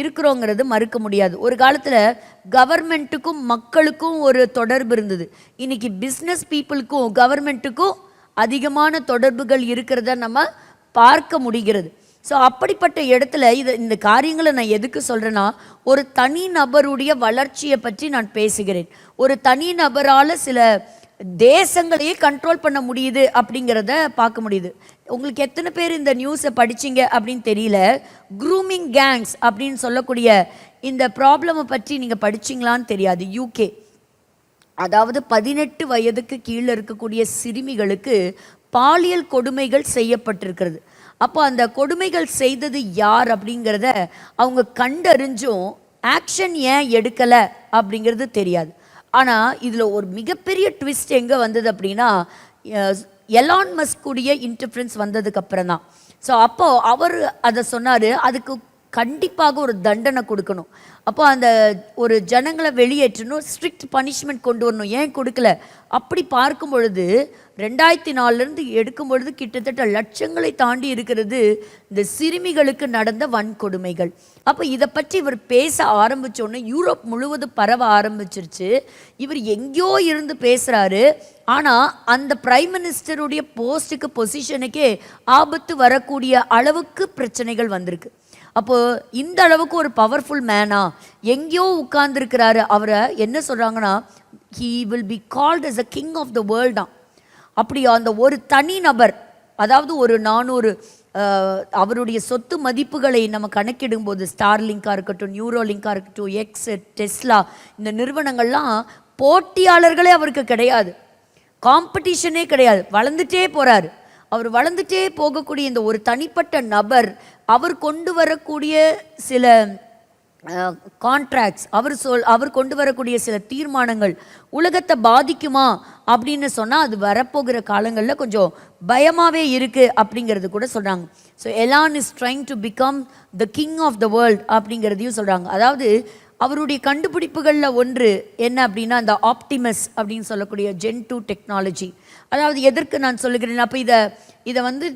இருக்கிறோங்கிறது மறுக்க முடியாது. ஒரு காலத்தில் கவர்மெண்ட்டுக்கும் மக்களுக்கும் ஒரு தொடர்பு இருந்தது. இன்றைக்கி பிஸ்னஸ் பீப்புளுக்கும் கவர்மெண்ட்டுக்கும் அதிகமான தொடர்புகள் இருக்கிறத நம்ம பார்க்க முடிகிறது. ஸோ அப்படிப்பட்ட இடத்துல இந்த காரியங்களை நான் எதுக்கு சொல்கிறேன்னா, ஒரு தனி நபருடைய வளர்ச்சியை பற்றி நான் பேசுகிறேன். ஒரு தனி நபரால் சில தேசங்களையே கண்ட்ரோல் பண்ண முடியுது அப்படிங்கிறத பார்க்க முடியுது. உங்களுக்கு எத்தனை பேர் இந்த நியூஸை படிச்சிங்க அப்படின்னு தெரியல. க்ரூமிங் கேங்ஸ் அப்படின்னு சொல்லக்கூடிய இந்த ப்ராப்ளமை பற்றி நீங்கள் படிச்சிங்களான்னு தெரியாது. யூகே, அதாவது 18 வயதுக்கு கீழே இருக்கக்கூடிய சிறுமிகளுக்கு பாலியல் கொடுமைகள் செய்யப்பட்டிருக்கிறது. அப்போ அந்த கொடுமைகள் செய்தது யார் அப்படிங்கிறத அவங்க கண்டறிஞ்சும் ஆக்ஷன் ஏன் எடுக்கலை அப்படிங்கிறது தெரியாது. ஆனால் இதில் ஒரு மிகப்பெரிய ட்விஸ்ட் எங்கே வந்தது அப்படின்னா எலான் மஸ்குடைய இன்டர்ஃபரன்ஸ் வந்ததுக்கப்புறம் தான். ஸோ அப்போது அவர் அதை சொன்னார், அதுக்கு கண்டிப்பாக ஒரு தண்டனை கொடுக்கணும். அப்போ அந்த ஒரு ஜனங்களை வெளியேற்றணும், ஸ்ட்ரிக்ட் பனிஷ்மெண்ட் கொண்டு வரணும். ஏன் கொடுக்கல? அப்படி பார்க்கும் பொழுது 2004 எடுக்கும் பொழுது கிட்டத்தட்ட லட்சங்களை தாண்டி இருக்கிறது இந்த சிறுமிகளுக்கு நடந்த வன்கொடுமைகள். அப்போ இதை பற்றி இவர் பேச ஆரம்பித்தோன்னே யூரோப் முழுவதும் பரவ ஆரம்பிச்சிருச்சு. இவர் எங்கேயோ இருந்து பேசுகிறாரு, ஆனால் அந்த பிரைம் மினிஸ்டருடைய போஸ்ட்டுக்கு பொசிஷனுக்கே ஆபத்து வரக்கூடிய அளவுக்கு பிரச்சனைகள் வந்திருக்கு. அப்போது இந்த அளவுக்கு ஒரு பவர்ஃபுல் மேனா எங்கேயோ உட்கார்ந்துருக்கிறாரு. அவரை என்ன சொல்கிறாங்கன்னா, he will be called as a king of the world. அப்படி அந்த ஒரு தனி நபர், அதாவது ஒரு 400 அவருடைய சொத்து மதிப்புகளை நம்ம கணக்கிடும்போது ஸ்டார்லிங்காக இருக்கட்டும், நியூரோலிங்காக இருக்கட்டும், எக்ஸ், டெஸ்லா, இந்த நிறுவனங்கள்லாம் போட்டியாளர்களே அவருக்கு கிடையாது, காம்படிஷனே கிடையாது, வளர்ந்துட்டே போகிறாரு. அவர் வளர்ந்துட்டே போகக்கூடிய இந்த ஒரு தனிப்பட்ட நபர், அவர் கொண்டு வரக்கூடிய சில கான்ட்ராக்ட்ஸ், அவர் கொண்டு வரக்கூடிய சில தீர்மானங்கள் உலகத்தை பாதிக்குமா அப்படின்னு சொன்னால் அது வரப்போகிற காலங்களில் கொஞ்சம் பயமாகவே இருக்குது அப்படிங்கிறது கூட சொல்கிறாங்க. So Elon is trying to become the king of the world அப்படிங்கிறதையும் சொல்கிறாங்க. அதாவது அவருடைய கண்டுபிடிப்புகளில் ஒன்று என்ன அப்படின்னா இந்த ஆப்டிமஸ் அப்படின்னு சொல்லக்கூடிய Gen 2 டெக்னாலஜி. அதாவது எதற்கு நான் சொல்லுகிறேன், அப்போ இதை வந்து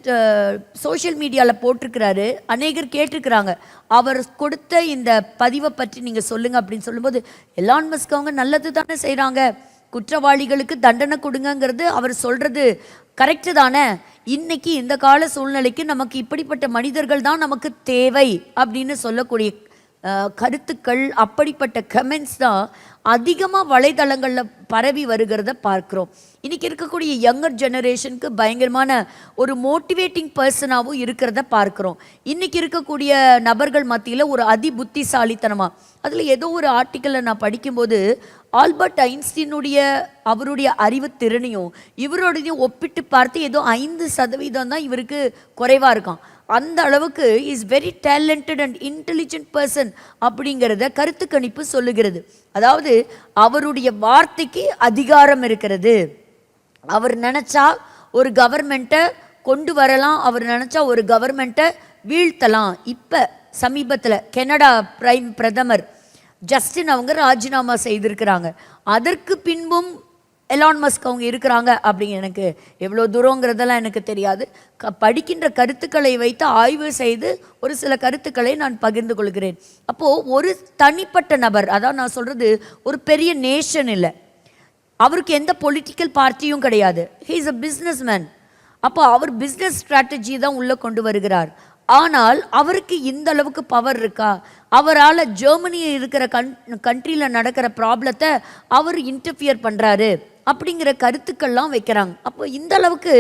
சோஷியல் மீடியாவில் போட்டிருக்கிறாரு, அநேகர் கேட்டிருக்கிறாங்க, அவர் கொடுத்த இந்த பதிவை பற்றி நீங்கள் சொல்லுங்கள் அப்படின்னு சொல்லும்போது, எலான் மஸ்க் அவங்க நல்லது தானே செய்கிறாங்க, குற்றவாளிகளுக்கு தண்டனை கொடுங்கங்கிறது அவர் சொல்கிறது கரெக்டு தானே. இன்னைக்கு இந்த கால சூழ்நிலைக்கு நமக்கு இப்படிப்பட்ட மனிதர்கள் தான் நமக்கு தேவை அப்படின்னு சொல்லக்கூடிய கருத்துக்கள், அப்படிப்பட்ட கமெண்ட்ஸ் தான் அதிகமாக வலைதளங்களில் பரவி வருகிறத பார்க்குறோம். இன்றைக்கி இருக்கக்கூடிய யங்கர் ஜெனரேஷனுக்கு பயங்கரமான ஒரு மோட்டிவேட்டிங் பர்சனாகவும் இருக்கிறத பார்க்குறோம். இன்றைக்கி இருக்கக்கூடிய நபர்கள் மத்தியில் ஒரு புத்திசாலித்தனமாக, அதில் ஏதோ ஒரு ஆர்டிக்கலை நான் படிக்கும்போது ஆல்பர்ட் ஐன்ஸ்டீனுடைய அவருடைய அறிவு திறனையும் இவரோடையும் ஒப்பிட்டு பார்த்து ஏதோ 5% தான் இவருக்கு குறைவாக இருக்கான். அந்த அளவுக்கு is very talented and intelligent person அப்படிங்கிறத கருத்து கணிப்பு சொல்லுகிறது. அதாவது அவருடைய வார்த்தைக்கு அதிகாரம் இருக்கிறது. அவர் நினச்சா ஒரு கவர்மெண்ட்டை கொண்டு வரலாம், அவர் நினச்சா ஒரு கவர்மெண்ட்டை வீழ்த்தலாம். இப்போ சமீபத்தில் கனடா பிரதமர் ஜஸ்டின் அவங்க ராஜினாமா செய்திருக்கிறாங்க. அதற்கு பின்பும் எலான் மஸ்க் அவங்க இருக்கிறாங்க. அப்படி எனக்கு எவ்வளோ தூரங்கிறதெல்லாம் எனக்கு தெரியாது. படிக்கின்ற கருத்துக்களை வைத்து ஆய்வு செய்து ஒரு சில கருத்துக்களை நான் பகிர்ந்து கொள்கிறேன். அப்போது ஒரு தனிப்பட்ட நபர், அதான் நான் சொல்கிறது, ஒரு பெரிய நேஷன் இல்லை, அவருக்கு எந்த பொலிட்டிக்கல் பார்ட்டியும் கிடையாது, he is a business man. அப்போ அவர் பிஸ்னஸ் ஸ்ட்ராட்டஜி தான் உள்ளே கொண்டு வருகிறார். ஆனால் அவருக்கு இந்த அளவுக்கு பவர் இருக்கா? அவரால் ஜெர்மனியில் இருக்கிற கண்ட்ரியில் நடக்கிற ப்ராப்ளத்தை அவர் இன்டர்ஃபியர் பண்ணுறாரு அப்படிங்கிற கருத்துக்கள்லாம் வைக்கிறாங்க. அப்போ இந்த அளவுக்கு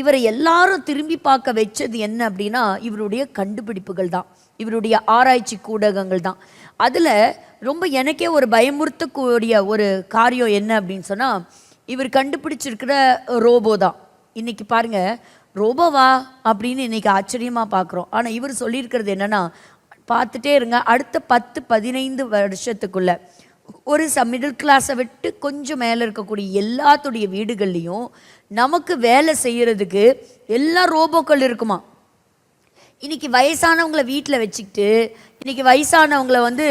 இவரை எல்லாரும் திரும்பி பார்க்க வச்சது என்ன அப்படின்னா இவருடைய கண்டுபிடிப்புகள் தான், இவருடைய ஆராய்ச்சி கூடகங்கள் தான். அதில் ரொம்ப எனக்கே ஒரு பயமுறுத்தக்கூடிய ஒரு காரியம் என்ன அப்படின்னு சொன்னால், இவர் கண்டுபிடிச்சிருக்கிற ரோபோ தான். இன்றைக்கி பாருங்கள், ரோபோவா அப்படின்னு இன்றைக்கி ஆச்சரியமாக பார்க்குறோம். ஆனால் இவர் சொல்லியிருக்கிறது என்னென்னா, பார்த்துட்டே இருங்க, அடுத்த 10-15 வருஷத்துக்குள்ளே ஒரு மிடில் கிளாஸை விட்டு கொஞ்சம் மேலே இருக்கக்கூடிய எல்லாத்துடைய வீடுகள்லேயும் நமக்கு வேலை செய்கிறதுக்கு எல்லா ரோபோக்கள் இருக்குமா. இன்றைக்கி வயசானவங்களை வீட்டில் வச்சுக்கிட்டு இன்றைக்கி வயசானவங்களை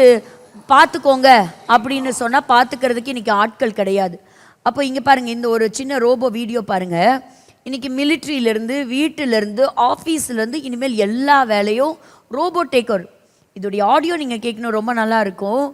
பார்த்துக்கோங்க அப்படின்னு சொன்னால் பார்த்துக்கிறதுக்கு இன்றைக்கி ஆட்கள் கிடையாது. அப்போ இங்கே பாருங்கள், இந்த ஒரு சின்ன ரோபோ வீடியோ பாருங்கள். இன்றைக்கி மிலிட்ரியிலேருந்து, வீட்டிலேருந்து, ஆஃபீஸ்லேருந்து இனிமேல் எல்லா வேலையும் ரோபோ டேக் ஓவர். இதோடைய ஆடியோ நீங்கள் கேட்கணும், ரொம்ப நல்லா இருக்கும்.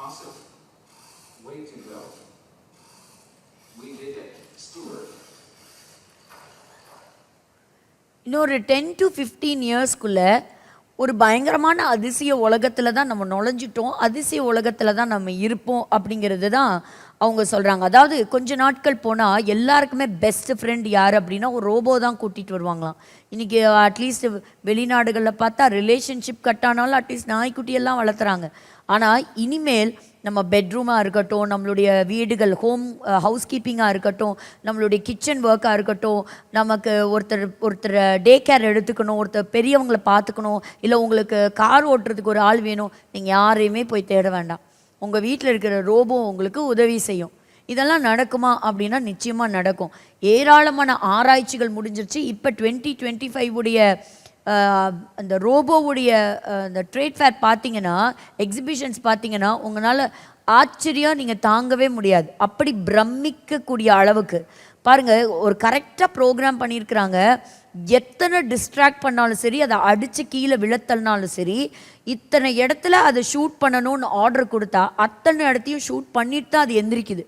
Awesome. Way to go. We did it. Stewart. இன்னொரு 10 to 15 இயர்ஸ்க்குள்ளே ஒரு பயங்கரமான அதிசய உலகத்தில் தான் நம்ம நுழைஞ்சிட்டோம், அதிசய உலகத்தில் தான் நம்ம இருப்போம் அப்படிங்கிறது தான் அவங்க சொல்கிறாங்க. அதாவது கொஞ்ச நாட்கள் போனால் எல்லாருக்குமே பெஸ்ட் ஃப்ரெண்ட் யார் அப்படின்னா ஒரு ரோபோ தான் கூட்டிகிட்டு வருவாங்களாம். இன்றைக்கி அட்லீஸ்ட் வெளிநாடுகளில் பார்த்தா ரிலேஷன்ஷிப் கட்டானாலும் அட்லீஸ்ட் நாய்க்குட்டியெல்லாம் வளர்த்துறாங்க. ஆனால் இனிமேல் நம்ம பெட்ரூமாக இருக்கட்டும், நம்மளுடைய வீடுகள் ஹவுஸ் கீப்பிங்காக இருக்கட்டும், நம்மளுடைய கிச்சன் ஒர்க்காக இருக்கட்டும், நமக்கு ஒருத்தர் டே கேர் எடுத்துக்கணும், ஒருத்தர் பெரியவங்களை பார்த்துக்கணும், இல்லை உங்களுக்கு கார் ஓட்டுறதுக்கு ஒரு ஆள் வேணும், நீங்கள் யாரையுமே போய் தேட வேண்டாம், உங்கள் வீட்டில் இருக்கிற ரோபோ உங்களுக்கு உதவி செய்யும். இதெல்லாம் நடக்குமா அப்படின்னா நிச்சயமாக நடக்கும். ஏராளமான ஆராய்ச்சிகள் முடிஞ்சிருச்சு. இப்போ 2025 உடைய அந்த ரோபோவுடைய அந்த ட்ரேட் ஃபேர் பார்த்தீங்கன்னா, எக்ஸிபிஷன்ஸ் பார்த்தீங்கன்னா உங்களால் ஆச்சரியம் நீங்கள் தாங்கவே முடியாது. அப்படி பிரமிக்கக்கூடிய அளவுக்கு பாருங்கள், ஒரு கரெக்டாக ப்ரோக்ராம் பண்ணியிருக்கிறாங்க. எத்தனை டிஸ்ட்ராக்ட் பண்ணாலும் சரி, அதை அடித்து கீழே விழத்தல்னாலும் சரி, இத்தனை இடத்துல அதை ஷூட் பண்ணணும்னு ஆர்டர் கொடுத்தா அத்தனை இடத்தையும் ஷூட் பண்ணிட்டு தான் அது எந்திரிக்குது.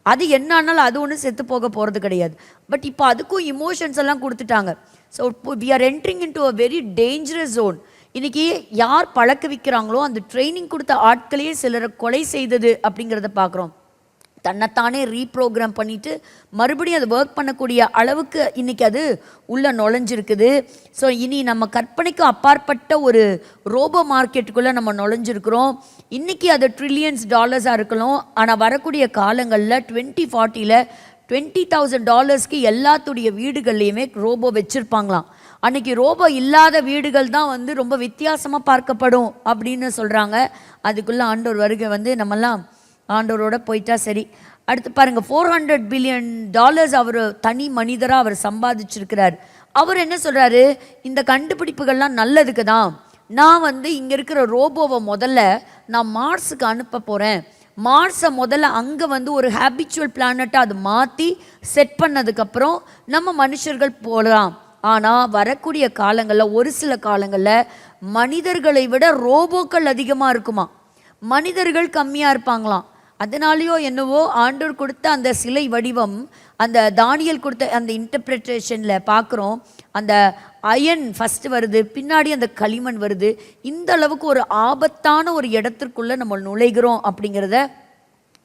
அது என்ன ஆனாலும் அது ஒன்றும் செத்து போக போகிறது கிடையாது. பட் இப்போ அதுக்கும் இமோஷன்ஸ் எல்லாம் கொடுத்துட்டாங்க. So we are entering into a very dangerous zone. இன்றைக்கி யார் பழக்க வைக்கிறாங்களோ அந்த ட்ரைனிங் கொடுத்த ஆட்களையே சிலரை கொலை செய்தது அப்படிங்கிறத பார்க்குறோம். தன்னைத்தானே ரீப்ரோக்ராம் பண்ணிவிட்டு மறுபடியும் அது ஒர்க் பண்ணக்கூடிய அளவுக்கு இன்றைக்கி அது உள்ளே நுழைஞ்சிருக்குது. ஸோ இனி நம்ம கற்பனைக்கு அப்பாற்பட்ட ஒரு ரோபோ மார்க்கெட்டுக்குள்ளே நம்ம நுழைஞ்சிருக்கிறோம். இன்றைக்கி அது $ட்ரில்லியன்ஸ் இருக்கலாம். ஆனால் வரக்கூடிய காலங்களில் 2040 $20,000 எல்லாத்துடைய வீடுகள்லையுமே ரோபோ வச்சுருப்பாங்களாம். அன்றைக்கி ரோபோ இல்லாத வீடுகள் தான் ரொம்ப வித்தியாசமாக பார்க்கப்படும் அப்படின்னு சொல்கிறாங்க. அதுக்குள்ளே ஆண்டவர் வருகை நம்மெல்லாம் ஆண்டவரோட போயிட்டா சரி. அடுத்து பாருங்கள், $400 பில்லியன் அவர் தனி மனிதராக அவர் சம்பாதிச்சிருக்கிறார். அவர் என்ன சொல்கிறாரு, இந்த கண்டுபிடிப்புகள்லாம் நல்லதுக்கு தான். நான் இங்கே இருக்கிற ரோபோவை முதல்ல நான் மார்ஸுக்கு அனுப்ப போகிறேன். மார்ஸை முதல்ல அங்கே ஒரு ஹேபிச்சுவல் பிளானட்டாக அது மாற்றி செட் பண்ணதுக்கப்புறம் நம்ம மனுஷர்கள் போகலாம். ஆனால் வரக்கூடிய காலங்களில் ஒரு சில காலங்களில் மனிதர்களை விட ரோபோக்கள் அதிகமாக இருக்குமா, மனிதர்கள் கம்மியாக இருப்பாங்களாம். அதனாலேயோ என்னவோ ஆண்டவர் கொடுத்த அந்த சிலை வடிவம், அந்த தானியேல் கொடுத்த அந்த இன்டர்பிரிட்டேஷனில் பார்க்குறோம், அந்த அயன் ஃபஸ்ட்டு வருது, பின்னாடி அந்த களிமண் வருது. இந்த அளவுக்கு ஒரு ஆபத்தான ஒரு இடத்திற்குள்ளே நம்ம நுழைகிறோம் அப்படிங்கிறத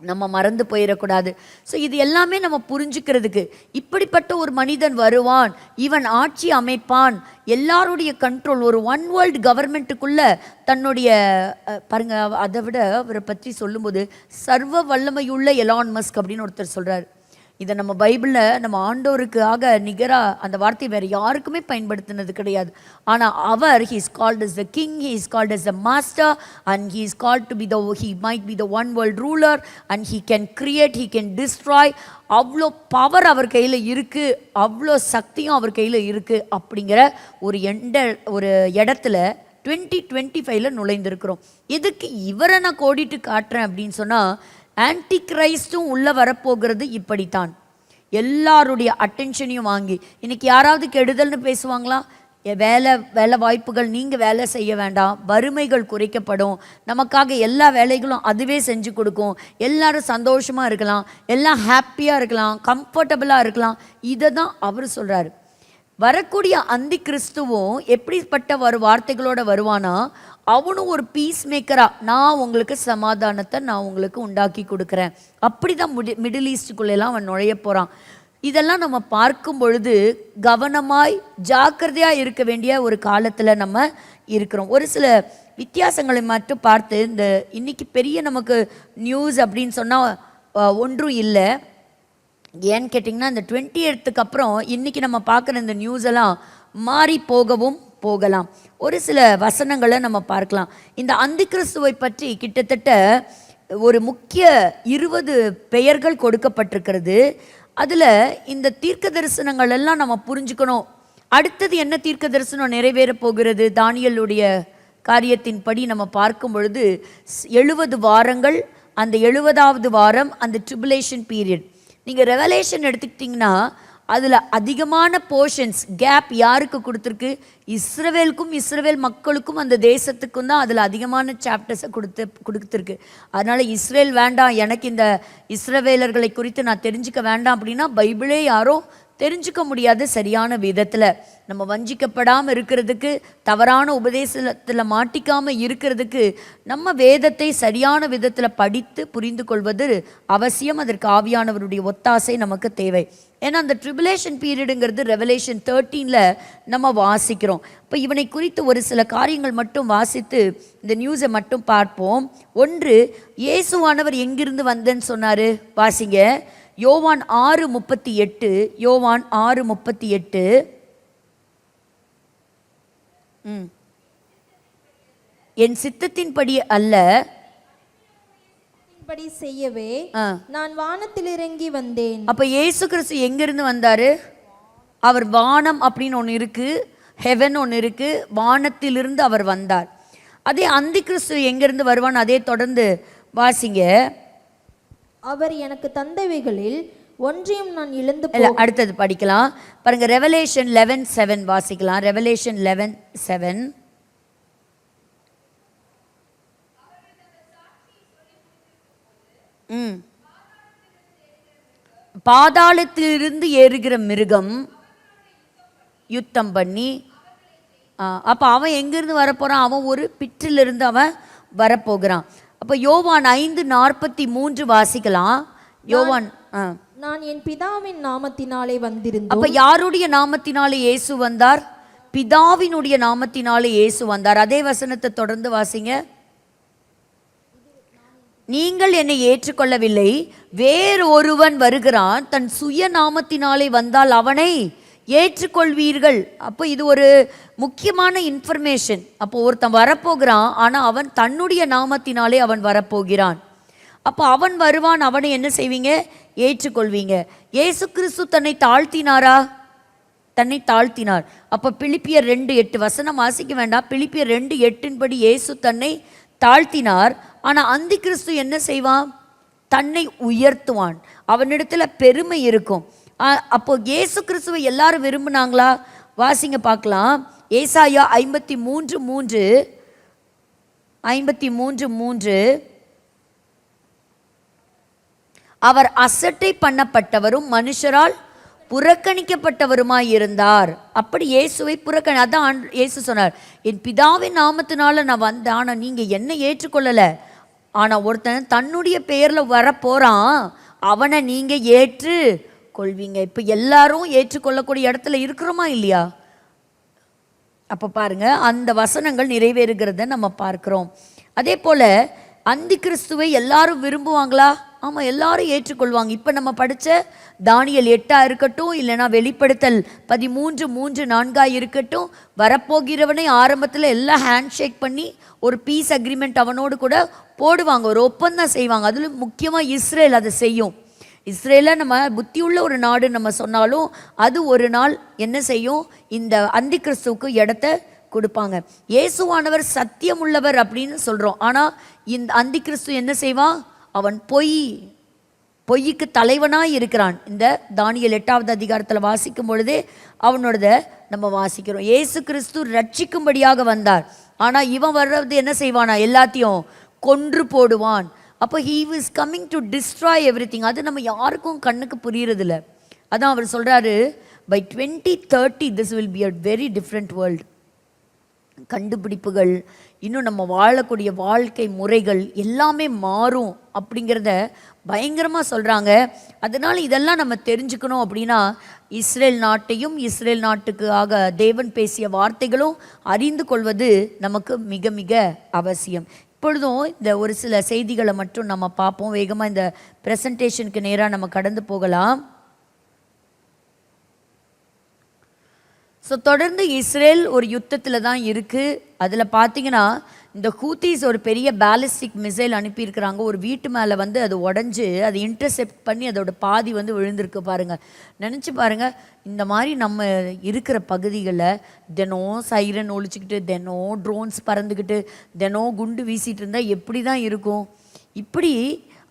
நம்ம மறந்து போயிடக்கூடாது. ஸோ இது எல்லாமே நம்ம புரிஞ்சுக்கிறதுக்கு, இப்படிப்பட்ட ஒரு மனிதன் வருவான், இவன் ஆட்சி அமைப்பான், எல்லாருடைய கண்ட்ரோல், ஒரு ஒன் வேர்ல்டு கவர்மெண்ட்டுக்குள்ளே தன்னுடைய பாருங்க, அதை விட அவரை பற்றி சொல்லும்போது சர்வ வல்லமையுள்ள எலான் மஸ்க் அப்படின்னு ஒருத்தர் சொல்கிறார். இதை நம்ம பைபிளில் நம்ம ஆண்டவருக்காக நிகராக அந்த வார்த்தை வேறு யாருக்குமே பயன்படுத்தினது கிடையாது. ஆனால் அவர், he is called as the king, he is called as the master, and he is called to be the, he might be the one world ruler, and he can create, he can destroy. அவ்வளோ power அவர் கையில் இருக்குது, அவ்வளோ சக்தியும் அவர் கையில் இருக்குது. அப்படிங்கிற ஒரு இடத்துல 2025 நுழைந்திருக்கிறோம். எதுக்கு இவரை நான் கோடிட்டு காட்டுறேன் அப்படின்னு சொன்னால், ஆன்டி கிரைஸ்டும் உள்ளே வரப்போகிறது இப்படித்தான். எல்லாருடைய அட்டென்ஷனையும் வாங்கி, இன்னைக்கு யாராவது கெடுதல்னு பேசுவாங்களா? வேலை வாய்ப்புகள், நீங்கள் வேலை செய்ய வேண்டாம், வறுமைகள் குறைக்கப்படும், நமக்காக எல்லா வேலைகளும் அதுவே செஞ்சு கொடுக்கும், எல்லாரும் சந்தோஷமாக இருக்கலாம், எல்லாம் ஹாப்பியாக இருக்கலாம், கம்ஃபர்டபுளாக இருக்கலாம். இதை தான் அவர் சொல்கிறாரு. வரக்கூடிய அந்தி கிறிஸ்துவும் எப்படிப்பட்ட வார்த்தைகளோட வருவானா, அவனும் ஒரு பீஸ் மேக்கராக, நான் உங்களுக்கு சமாதானத்தை நான் உங்களுக்கு உண்டாக்கி கொடுக்குறேன், அப்படி தான் மிடில் ஈஸ்டுக்குள்ளெல்லாம் அவன் நுழைய போகிறான். இதெல்லாம் நம்ம பார்க்கும் பொழுது கவனமாய் ஜாக்கிரதையாக இருக்க வேண்டிய ஒரு காலத்தில் நம்ம இருக்கிறோம். ஒரு சில வித்தியாசங்களை மட்டும் பார்த்து, இந்த இன்னைக்கு பெரிய நமக்கு நியூஸ் அப்படின்னு சொன்னால் ஒன்றும் இல்லை. ஏன்னு கேட்டிங்கன்னா, இந்த 20th அப்புறம் இன்றைக்கி நம்ம பார்க்குற இந்த நியூஸ் எல்லாம் மாறி போகலாம். ஒரு சில வசனங்களை நம்ம பார்க்கலாம். இந்த அந்தி கிறிஸ்துவை பற்றி கிட்டத்தட்ட ஒரு முக்கிய 20 பெயர்கள் கொடுக்கப்பட்டிருக்கிறது. அதில் இந்த தீர்க்க தரிசனங்கள் எல்லாம் நம்ம புரிஞ்சுக்கணும். அடுத்தது என்ன தீர்க்க தரிசனம் நிறைவேற போகிறது? தானியேலுடைய காரியத்தின்படி நம்ம பார்க்கும் பொழுது 70 வாரங்கள், அந்த 70வது வாரம் அந்த ட்ரிபுலேஷன் பீரியட். நீங்கள் ரெவலேஷன் எடுத்துக்கிட்டிங்கன்னா அதில் அதிகமான போர்ஷன்ஸ் கேப் யாருக்கு கொடுத்துருக்கு? இஸ்ரவேலுக்கும் இஸ்ரவேல் மக்களுக்கும் அந்த தேசத்துக்கும் தான் அதில் அதிகமான சாப்டர்ஸை கொடுத்துருக்கு. அதனால் இஸ்ரேல் வேண்டாம், எனக்கு இந்த இஸ்ரவேலர்களை குறித்து நான் தெரிஞ்சுக்க வேண்டாம் அப்படின்னா பைபிளே யாரோ தெரிஞ்சுக்க முடியாது. சரியான விதத்தில் நம்ம வஞ்சிக்கப்படாமல் இருக்கிறதுக்கு, தவறான உபதேசத்தில் மாட்டிக்காமல் இருக்கிறதுக்கு நம்ம வேதத்தை சரியான விதத்தில் படித்து புரிந்து கொள்வது அவசியம். அதற்கு ஆவியானவருடைய ஒத்தாசை நமக்கு தேவை. ஏன்னா அந்த ட்ரிபுலேஷன் பீரியடுங்கிறது ரெவலேஷன் 13 நம்ம வாசிக்கிறோம். இப்போ இவனை குறித்து ஒரு சில காரியங்கள் மட்டும் வாசித்து இந்த நியூஸை மட்டும் பார்ப்போம். ஒன்று, இயேசுவானவர் எங்கிருந்து வந்தேன்னு சொன்னார்? வாசிங்க. யோவான் 6:38. யோவான் 6:38. என் சித்தத்தின்படி அல்ல, செய்யவே நான் வானத்தில் இறங்கி வந்தேன். அப்ப இயேசு கிறிஸ்து எங்கிருந்து வந்தாரு? அவர் வானம் அப்படின்னு ஒன்று இருக்கு, ஹெவன் ஒன்று இருக்கு, வானத்திலிருந்து அவர் வந்தார். அதே அந்தி கிறிஸ்து எங்கிருந்து வருவான்? அதே தொடர்ந்து வாசிங்க. அவர் எனக்கு தந்தவைகளில் ஒன்றையும் நான் இழந்து அடுத்தது படிக்கலாம் பாருங்க. ரெவலேஷன் 11:7 வாசிக்கலாம். ரெவலேஷன் 11:7. பாதாளத்திலிருந்து ஏறுகிற மிருகம் யுத்தம் பண்ணி, அப்போ அவன் எங்கிருந்து வரப்போறான்? அவன் ஒரு பிற்றிலிருந்து அவன் வரப்போகிறான். அப்போ யோவான் 5:43 வாசிக்கலாம். யோவான், நான் என் பிதாவின் நாமத்தினாலே வந்திருந்தேன். அப்ப யாருடைய நாமத்தினாலே இயேசு வந்தார்? பிதாவினுடைய நாமத்தினாலே இயேசு வந்தார். அதே வசனத்தை தொடர்ந்து வாசிங்க. நீங்கள் என்னை ஏற்றுக்கொள்ளவில்லை, வேறு ஒருவன் வருகிறான், தன் சுய நாமத்தினாலே வந்தால் அவனை ஏற்றுக்கொள்வீர்கள். அப்போ இது ஒரு முக்கியமான இன்ஃபர்மேஷன். அப்போ ஒருத்தன் வரப்போகிறான், ஆனால் அவன் தன்னுடைய நாமத்தினாலே அவன் வரப்போகிறான். அப்போ அவன் வருவான், அவனை என்ன செய்வீங்க? ஏற்றுக்கொள்வீங்க. இயேசு கிறிஸ்து தன்னை தாழ்த்தினாரா? தன்னை தாழ்த்தினார். அப்போ பிலிப்பியர் 2:8 வசனம் வாசிக்க வேண்டாம். பிலிப்பியர் 2:8 இயேசு தன்னை தாழ்த்தினார். ஆனால் அந்தி கிறிஸ்து என்ன செய்வான்? தன்னை உயர்த்துவான். அவனிடத்துல பெருமை இருக்கும். அப்போ இயேசு கிறிஸ்துவை எல்லாரும் விரும்பினாங்களா? வாசிங்க பார்க்கலாம். ஏசாயா 53:3. அவர் அசட்டை பண்ணப்பட்டவரும் மனுஷரால் புறக்கணிக்கப்பட்டவருமாய் இருந்தார். அப்படி இயேசுவை அதான் இயேசு சொன்னார், என் பிதாவின் நாமத்தினால நான் வந்தேன், ஆனால் நீங்கள் என்ன ஏற்றுக்கொள்ளலை. ஆனால் ஒருத்தன் தன்னுடைய பெயரில் வரப்போகிறான், அவனை நீங்கள் ஏற்று கொள்வீங்க. இப்போ எல்லாரும் ஏற்றுக்கொள்ளக்கூடிய இடத்துல இருக்கிறோமா இல்லையா? அப்போ பாருங்க, அந்த வசனங்கள் நிறைவேறுகிறத நம்ம பார்க்கிறோம். அதே போல் அந்தி கிறிஸ்துவை எல்லாரும் விரும்புவாங்களா? ஆமாம், எல்லாரும் ஏற்றுக்கொள்வாங்க. இப்போ நம்ம படித்த தானியல் 8 இருக்கட்டும், இல்லைனா வெளிப்படுத்தல் 13:3-4 இருக்கட்டும், வரப்போகிறவனை ஆரம்பத்தில் எல்லாம் ஹேண்ட் ஷேக் பண்ணி ஒரு பீஸ் அக்ரிமெண்ட் அவனோடு கூட போடுவாங்க, ஒரு ஒப்பந்தம் செய்வாங்க. அதில் முக்கியமாக இஸ்ரேல் அதை செய்யும். இஸ்ரேலை நம்ம புத்தியுள்ள ஒரு நாடு நம்ம சொன்னாலும் அது ஒரு நாள் என்ன செய்யும், இந்த அந்தி கிறிஸ்துவுக்கு இடத்த கொடுப்பாங்க. இயேசுவானவர் சத்தியம் உள்ளவர் அப்படின்னு சொல்கிறோம், ஆனால் இந்த அந்தி கிறிஸ்து என்ன செய்வான்? அவன் பொய்க்கு தலைவனாக இருக்கிறான். இந்த தானியல் 8வது அதிகாரத்தில் வாசிக்கும் பொழுதே அவனோடத நம்ம வாசிக்கிறோம். இயேசு கிறிஸ்து ரட்சிக்கும்படியாக வந்தார், ஆனால் இவன் வர்றது என்ன செய்வானா? எல்லாத்தையும் கொன்று போடுவான். அப்போ he is coming to destroy everything. அது நம்ம யாருக்கும் கண்ணுக்கு புரியறதில்ல. அதான் அவர் சொல்கிறாரு, by 2030 this will be a very different world. கண்டுபிடிப்புகள், இன்னும் நம்ம வாழக்கூடிய வாழ்க்கை முறைகள் எல்லாமே மாறும் அப்படிங்கிறத பயங்கரமாக சொல்கிறாங்க. அதனால் இதெல்லாம் நம்ம தெரிஞ்சுக்கணும் அப்படின்னா இஸ்ரேல் நாட்டையும் இஸ்ரேல் நாட்டுக்காக தேவன் பேசிய வார்த்தைகளும் அறிந்து கொள்வது நமக்கு மிக மிக அவசியம். இப்பொழுதும் இந்த ஒரு சில செய்திகளை மட்டும் நம்ம பார்ப்போம். வேகமாக இந்த ப்ரெசன்டேஷனுக்கு நேராக நம்ம கடந்து போகலாம். ஸோ தொடர்ந்து இஸ்ரேல் ஒரு யுத்தத்தில் தான் இருக்குது. அதில் பார்த்தீங்கன்னா இந்த ஹூத்திஸ் ஒரு பெரிய பேலிஸ்டிக் மிசைல் அனுப்பியிருக்கிறாங்க. ஒரு வீட்டு மேலே வந்து அது உடஞ்சி அது இன்டர்செப்ட் பண்ணி அதோட பாதி வந்து விழுந்திருக்கு. பாருங்கள், நினச்சி பாருங்கள், இந்த மாதிரி நம்ம இருக்கிற பகுதிகளில் தினம் சைரன் ஒழிச்சிக்கிட்டு, தினம் ட்ரோன்ஸ் பறந்துக்கிட்டு, தினம் குண்டு வீசிகிட்டு இருந்தால் எப்படி தான் இருக்கும்? இப்படி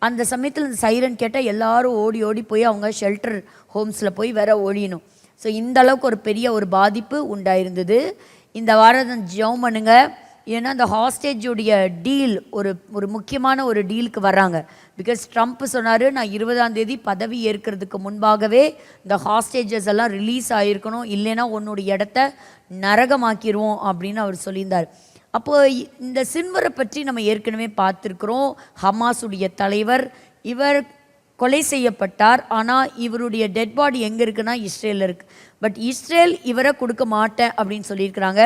அந்த சமயத்தில் இந்த சைரன் கேட்டால் எல்லாரும் ஓடி ஓடி போய் அவங்க ஷெல்டர் ஹோம்ஸில் போய் வேற ஒழியணும். ஸோ இந்த அளவுக்கு ஒரு பெரிய ஒரு பாதிப்பு உண்டாயிருந்தது. இந்த வாரம் ஜெபம் பண்ணுங்க, ஏன்னா அந்த ஹாஸ்டேஜுடைய டீல் ஒரு முக்கியமான ஒரு டீலுக்கு வர்றாங்க. பிகாஸ் ட்ரம்ப் சொன்னார், நான் 20ஆம் தேதி பதவி ஏற்கிறதுக்கு முன்பாகவே இந்த ஹாஸ்டேஜஸ் எல்லாம் ரிலீஸ் ஆகிருக்கணும், இல்லைன்னா உன்னுடைய இடத்த நரகமாக்கிடுவோம் அப்படின்னு அவர் சொல்லியிருந்தார். அப்போது இந்த சின்வரை பற்றி நம்ம ஏற்கனவே பார்த்துருக்குறோம். ஹமாஸுடைய தலைவர் இவர் கொலை செய்யப்பட்டார். ஆனால் இவருடைய டெட் பாடி எங்கே இருக்குன்னா இஸ்ரேலில் இருக்குது. பட் இஸ்ரேல் இவரை கொடுக்க மாட்டேன் அப்படின்னு சொல்லியிருக்கிறாங்க.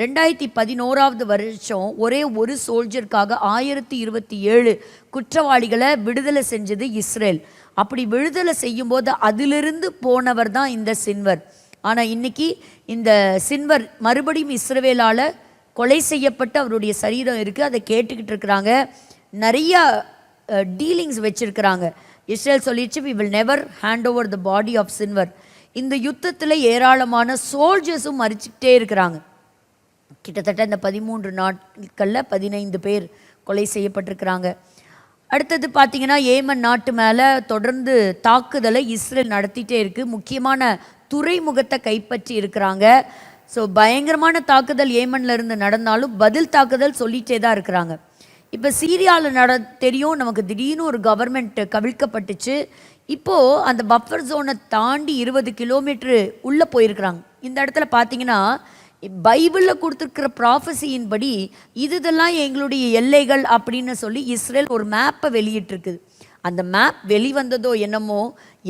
2011 வருஷம் ஒரே ஒரு சோல்ஜருக்காக 1027 குற்றவாளிகளை விடுதலை செஞ்சது இஸ்ரேல். அப்படி விடுதலை செய்யும்போது அதிலிருந்து போனவர் தான் இந்த சின்வர். ஆனால் இன்னைக்கு இந்த சின்வர் மறுபடியும் இஸ்ரேலால் கொலை செய்யப்பட்டு அவருடைய சரீரம் இருக்குது, அதை கேட்டுக்கிட்டு இருக்கிறாங்க. நிறையா டீலிங்ஸ் வச்சுருக்கிறாங்க. இஸ்ரேல் சொல்லிடுச்சு, we will never hand over the body of Sinwar. இந்த யுத்தத்தில் ஏராளமான சோல்ஜர்ஸும் மறிச்சுக்கிட்டே இருக்கிறாங்க. கிட்டத்தட்ட இந்த 13 நாட்களில் 15 பேர் கொலை செய்யப்பட்டிருக்கிறாங்க. அடுத்தது பார்த்திங்கன்னா ஏமன் நாட்டு மேலே தொடர்ந்து தாக்குதலை இஸ்ரேல் நடத்திட்டே இருக்குது. முக்கியமான துறைமுகத்தை கைப்பற்றி இருக்கிறாங்க. ஸோ பயங்கரமான தாக்குதல் ஏமனில் இருந்து நடந்தாலும் பதில் தாக்குதல் சொல்லிகிட்டே தான் இருக்கிறாங்க. இப்போ சீரியாவில் தெரியும் நமக்கு, திடீர்னு ஒரு கவர்மெண்ட் கவிழ்க்கப்பட்டுச்சு. இப்போது அந்த பஃபர் ஜோனை தாண்டி 20 கிலோமீட்டரு உள்ளே போயிருக்கிறாங்க. இந்த இடத்துல பார்த்தீங்கன்னா பைபிளில் கொடுத்துருக்கிற ப்ராஃபஸியின்படி இதெல்லாம் எங்களுடைய எல்லைகள் அப்படின்னு சொல்லி இஸ்ரேல் ஒரு மேப்பை வெளியிட்டிருக்குது. அந்த மேப் வெளிவந்ததோ என்னமோ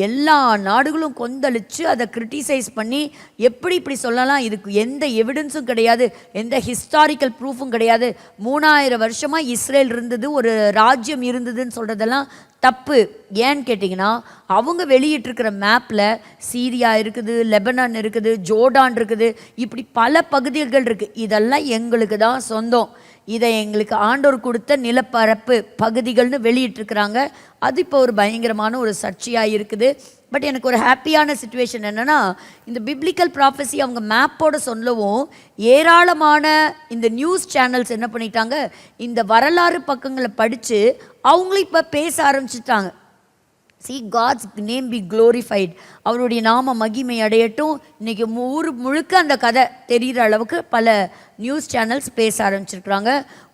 எல்லா நாடுகளும் கொந்தளித்து அதை கிரிட்டிசைஸ் பண்ணி எப்படி இப்படி சொல்லலாம், இதுக்கு எந்த எவிடன்ஸும் கிடையாது, எந்த ஹிஸ்டாரிக்கல் ப்ரூஃபும் கிடையாது, 3000 வருஷமாக இஸ்ரேல் இருந்தது, ஒரு ராஜ்யம் இருந்ததுன்னு சொல்கிறதெல்லாம் தப்பு. ஏன்னு கேட்டிங்கன்னா அவங்க வெளியிட்டிருக்கிற மேப்பில் சீரியா இருக்குது, லெபனான் இருக்குது, ஜோர்டான் இருக்குது, இப்படி பல பகுதிகள் இருக்குது. இதெல்லாம் எங்களுக்கு தான் சொந்தம், இதை எங்களுக்கு ஆண்டோர் கொடுத்த நிலப்பரப்பு பகுதிகள்னு வெளியிட்டிருக்கிறாங்க. அது இப்போ ஒரு பயங்கரமான ஒரு சர்ச்சையாக இருக்குது. பட் எனக்கு ஒரு ஹாப்பியான சிச்சுவேஷன் என்னென்னா, இந்த பிப்ளிக்கல் ப்ராஃபஸி அவங்க மேப்போட சொல்லவும் ஏராளமான இந்த நியூஸ் சேனல்ஸ் என்ன பண்ணிட்டாங்க, இந்த வரலாறு பக்கங்களை படித்து அவங்களும் இப்போ பேச ஆரம்பிச்சிட்டாங்க. See God's name be glorified. அவருடைய நாம மகிமை அடையட்டும். இன்னைக்கு ஊர் முழுக்க அந்த கதை தெரிகிற அளவுக்கு பல நியூஸ் சேனல்ஸ் பேச ஆரம்பிச்சிருக்கிறாங்க.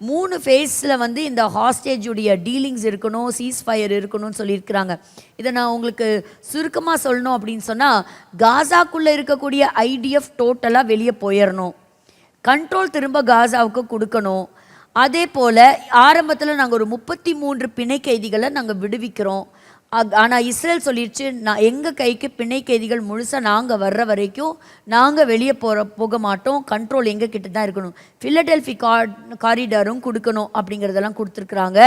3 ஃபேஸில் வந்து இந்த ஹாஸ்டேஜுடைய டீலிங்ஸ் இருக்கணும், சீஸ்ஃபயர் இருக்கணும்னு சொல்லியிருக்கிறாங்க. இதை நான் உங்களுக்கு சுருக்கமாக சொல்லணும் அப்படின்னு சொன்னால், காசாக்குள்ளே இருக்கக்கூடிய ஐடிஎஃப் டோட்டலாக வெளியே போயிடணும், கண்ட்ரோல் திரும்ப காசாவுக்கு கொடுக்கணும். அதே போல் ஆரம்பத்தில் நாங்கள் ஒரு 33 பிணை கைதிகளை நாங்கள் விடுவிக்கிறோம். ஆனால் இஸ்ரேல் சொல்லிடுச்சு, நான் எங்கள் கைக்கு பிணை கைதிகள் முழுசாக நாங்கள் வர்ற வரைக்கும் நாங்கள் வெளியே போக மாட்டோம், கண்ட்ரோல் எங்கள் கிட்ட தான் இருக்கணும், ஃபிலடெல்ஃபி காரிடாரும் கொடுக்கணும் அப்படிங்கிறதெல்லாம் கொடுத்துருக்குறாங்க.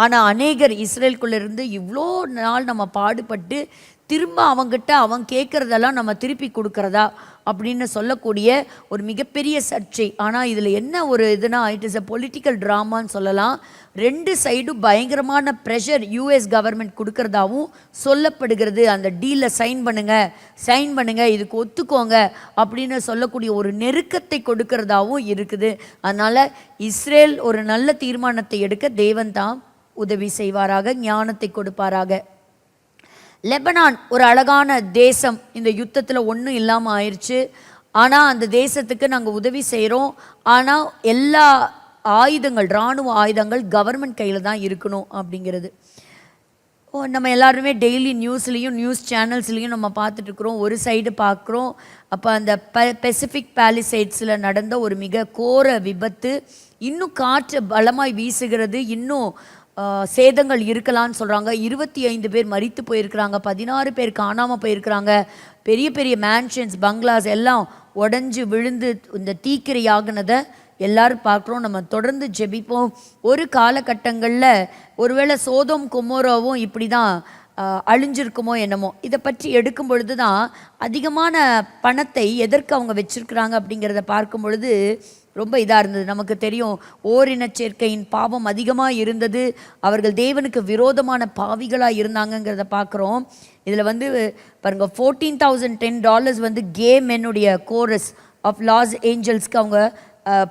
ஆனால் அநேகர் இஸ்ரேலுக்குள்ளேருந்து இவ்வளோ நாள் நம்ம பாடுபட்டு திரும்ப அவங்ககிட்ட அவன் கேட்குறதெல்லாம் நம்ம திருப்பி கொடுக்குறதா அப்படின்னு சொல்லக்கூடிய ஒரு மிகப்பெரிய சர்ச்சை. ஆனால் இதில் என்ன ஒரு இதுனா, இட் இஸ் அ பொலிட்டிக்கல் ட்ராமான்னு சொல்லலாம். 2 சைடும் பயங்கரமான ப்ரெஷர் யூஎஸ் கவர்மெண்ட் கொடுக்கறதாவும் சொல்லப்படுகிறது. அந்த டீலை சைன் பண்ணுங்க, இதுக்கு ஒத்துக்கோங்க அப்படின்னு சொல்லக்கூடிய ஒரு நெருக்கத்தை கொடுக்கறதாவும் இருக்குது. அதனால் இஸ்ரேல் ஒரு நல்ல தீர்மானத்தை எடுக்க தேவன் தான் உதவி செய்வாராக, ஞானத்தை கொடுப்பாராக. லெபனான் ஒரு அழகான தேசம், இந்த யுத்தத்தில் ஒன்றும் இல்லாமல் ஆயிடுச்சு. ஆனால் அந்த தேசத்துக்கு நாங்கள் உதவி செய்கிறோம். ஆனால் எல்லா ஆயுதங்கள், இராணுவ ஆயுதங்கள் கவர்மெண்ட் கையில் தான் இருக்கணும் அப்படிங்கிறது. நம்ம எல்லாருமே டெய்லி நியூஸ் சேனல்ஸ்லேயும் நம்ம பார்த்துட்ருக்குறோம். ஒரு சைடு பார்க்குறோம், அப்போ அந்த பெசிஃபிக் பேலிசைட்ஸில் நடந்த ஒரு மிக கோர விபத்து, இன்னும் காற்று பலமாய் வீசுகிறது, இன்னும் சேதங்கள் இருக்கலான்னு சொல்கிறாங்க. 25 பேர் மரித்து போயிருக்கிறாங்க, 16 பேர் காணாமல் போயிருக்கிறாங்க. பெரிய பெரிய மேன்ஷன்ஸ், பங்களாஸ் எல்லாம் உடஞ்சி விழுந்து இந்த தீக்கிரையாகினதை எல்லாரும் பார்க்குறோம். நம்ம தொடர்ந்து ஜெபிப்போம். ஒரு காலகட்டங்களில் ஒருவேளை சோதோம் கொமோராவும் இப்படி தான் அழிஞ்சிருக்குமோ என்னமோ. இதை பற்றி எடுக்கும் பொழுது தான் அதிகமான பணத்தை எதற்கு அவங்க வச்சுருக்கிறாங்க அப்படிங்கிறத பார்க்கும் பொழுது ரொம்ப இதாக இருந்தது. நமக்கு தெரியும், ஓரினச் சேர்க்கையின் பாவம் அதிகமாக இருந்தது, அவர்கள் தேவனுக்கு விரோதமான பாவிகளாக இருந்தாங்கங்கிறத பார்க்குறோம். இதில் வந்து பாருங்கள், $14,010 வந்து கே மென்னுடைய கோரஸ் ஆஃப் லாஸ் ஏஞ்சல்ஸ்க்கு அவங்க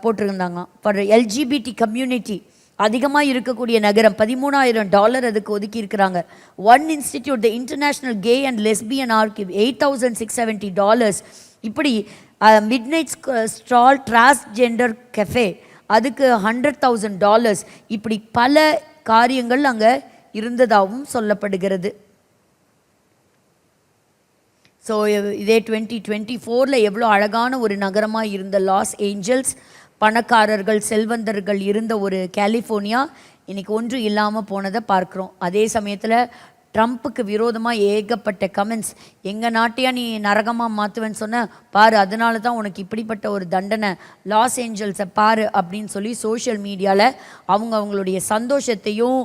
போட்டிருந்தாங்க. ஃபார் எல்ஜிபிடி கம்யூனிட்டி அதிகமாக இருக்கக்கூடிய நகரம், $13,000 அதுக்கு ஒதுக்கி இருக்கிறாங்க. One institute, the international K and lesbian archive, $8,670. இப்படி மிட்நைட் ஸ்டால் டிரான்ஸ்ஜெண்டர் கெஃபே, அதுக்கு $100,000. இப்படி பல காரியங்கள் அங்கே இருந்ததாகவும் சொல்லப்படுகிறது. ஸோ இதே 2024 எவ்வளோ அழகான ஒரு நகரமாக இருந்த லாஸ் ஏஞ்சல்ஸ், பணக்காரர்கள் செல்வந்தர்கள் இருந்த ஒரு கலிஃபோர்னியா இன்றைக்கி ஒன்றும் இல்லாமல் போனதை பார்க்குறோம். அதே சமயத்தில் ட்ரம்ப்புக்கு விரோதமாக ஏகப்பட்ட கமெண்ட்ஸ், எங்கள் நாட்டையா நீ நரகமாக மாற்றுவேன்னு சொன்ன பாரு, அதனால தான் உனக்கு இப்படிப்பட்ட ஒரு தண்டனை, லாஸ் ஏஞ்சல்ஸை பாரு அப்படின்னு சொல்லி சோஷியல் மீடியாவில் அவங்களுடைய சந்தோஷத்தையும்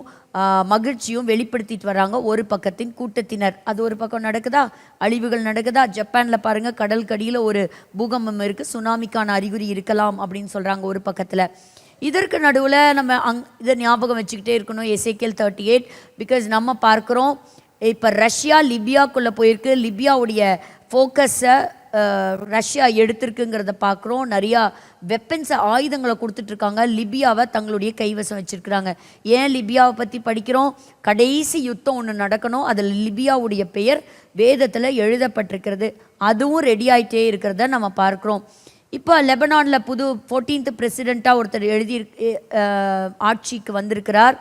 மகிழ்ச்சியும் வெளிப்படுத்திட்டு வராங்க ஒரு பக்கத்தின் கூட்டத்தினர். அது ஒரு பக்கம் நடக்குதா, அழிவுகள் நடக்குதா. ஜப்பானில் பாருங்கள், கடல் கடியில் ஒரு பூகம்பம் இருக்குது, சுனாமிக்கான அறிகுறி இருக்கலாம் அப்படின்னு சொல்கிறாங்க ஒரு பக்கத்தில். இதற்கு நடுவில் நம்ம இதை ஞாபகம் வச்சுக்கிட்டே இருக்கணும், எசேக்கியேல் 38. பிகாஸ் நம்ம பார்க்குறோம், இப்போ ரஷ்யா லிபியாக்குள்ளே போயிருக்கு, லிபியாவுடைய ஃபோக்கஸை ரஷ்யா எடுத்திருக்குங்கிறத பார்க்குறோம். நிறையா வெப்பன்ஸை, ஆயுதங்களை கொடுத்துட்ருக்காங்க, லிபியாவை தங்களுடைய கைவசம் வச்சுருக்குறாங்க. ஏன் லிபியாவை பற்றி படிக்கிறோம்? கடைசி யுத்தம் ஒன்று நடக்கணும், அதில் லிபியாவுடைய பெயர் வேதத்தில் எழுதப்பட்டிருக்கிறது, அதுவும் ரெடி ஆகிட்டே இருக்கிறத நம்ம பார்க்குறோம். இப்போ லெபனானில் புது 14th பிரசிடெண்ட்டாக ஒருத்தர் ஆட்சிக்கு வந்திருக்கிறார்,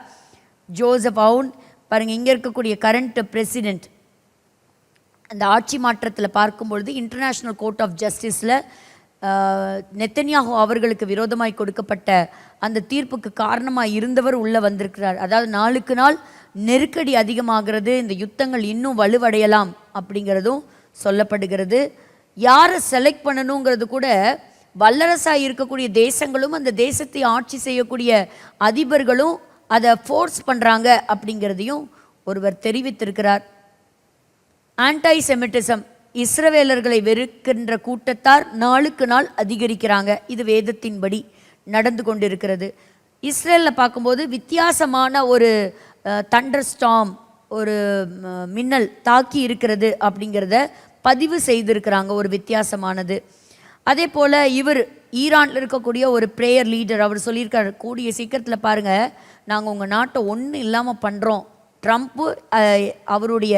ஜோசப் அவுன். பாருங்கள், இங்கே இருக்கக்கூடிய கரண்ட் பிரசிடெண்ட் அந்த ஆட்சி மாற்றத்தில் பார்க்கும்பொழுது இன்டர்நேஷ்னல் கோர்ட் ஆஃப் ஜஸ்டிஸில் நெத்தன்யாஹு அவர்களுக்கு விரோதமாய் கொடுக்கப்பட்ட அந்த தீர்ப்புக்கு காரணமாக இருந்தவர் உள்ளே வந்திருக்கிறார். அதாவது நாளுக்கு நாள் நெருக்கடி அதிகமாகிறது, இந்த யுத்தங்கள் இன்னும் வலுவடையலாம் அப்படிங்கிறதும் சொல்லப்படுகிறது. யாரை செலக்ட் பண்ணணுங்கிறது கூட வல்லரசாக இருக்கக்கூடிய தேசங்களும் அந்த தேசத்தை ஆட்சி செய்யக்கூடிய அதிபர்களும் அதை ஃபோர்ஸ் பண்ணுறாங்க அப்படிங்கிறதையும் ஒருவர் தெரிவித்திருக்கிறார். ஆன்டைசெமிட்டிசம், இஸ்ரவேலர்களை வெறுக்கின்ற கூட்டத்தார் நாளுக்கு நாள் அதிகரிக்கிறாங்க, இது வேதத்தின்படி நடந்து கொண்டிருக்கிறது. இஸ்ரேலில் பார்க்கும்போது வித்தியாசமான ஒரு தண்டர் ஸ்டார்ம், ஒரு மின்னல் தாக்கி இருக்கிறது அப்படிங்கிறத பதிவு செய்திருக்கிறாங்க, ஒரு வித்தியாசமானது. அதே போல் இவர் ஈரானில் இருக்கக்கூடிய ஒரு ப்ரேயர் லீடர், அவர் சொல்லியிருக்கார், கூடிய சீக்கிரத்தில் பாருங்கள் நாங்கள் உங்கள் நாட்டை ஒன்றும் இல்லாமல் பண்ணுறோம் ட்ரம்ப்பு அவருடைய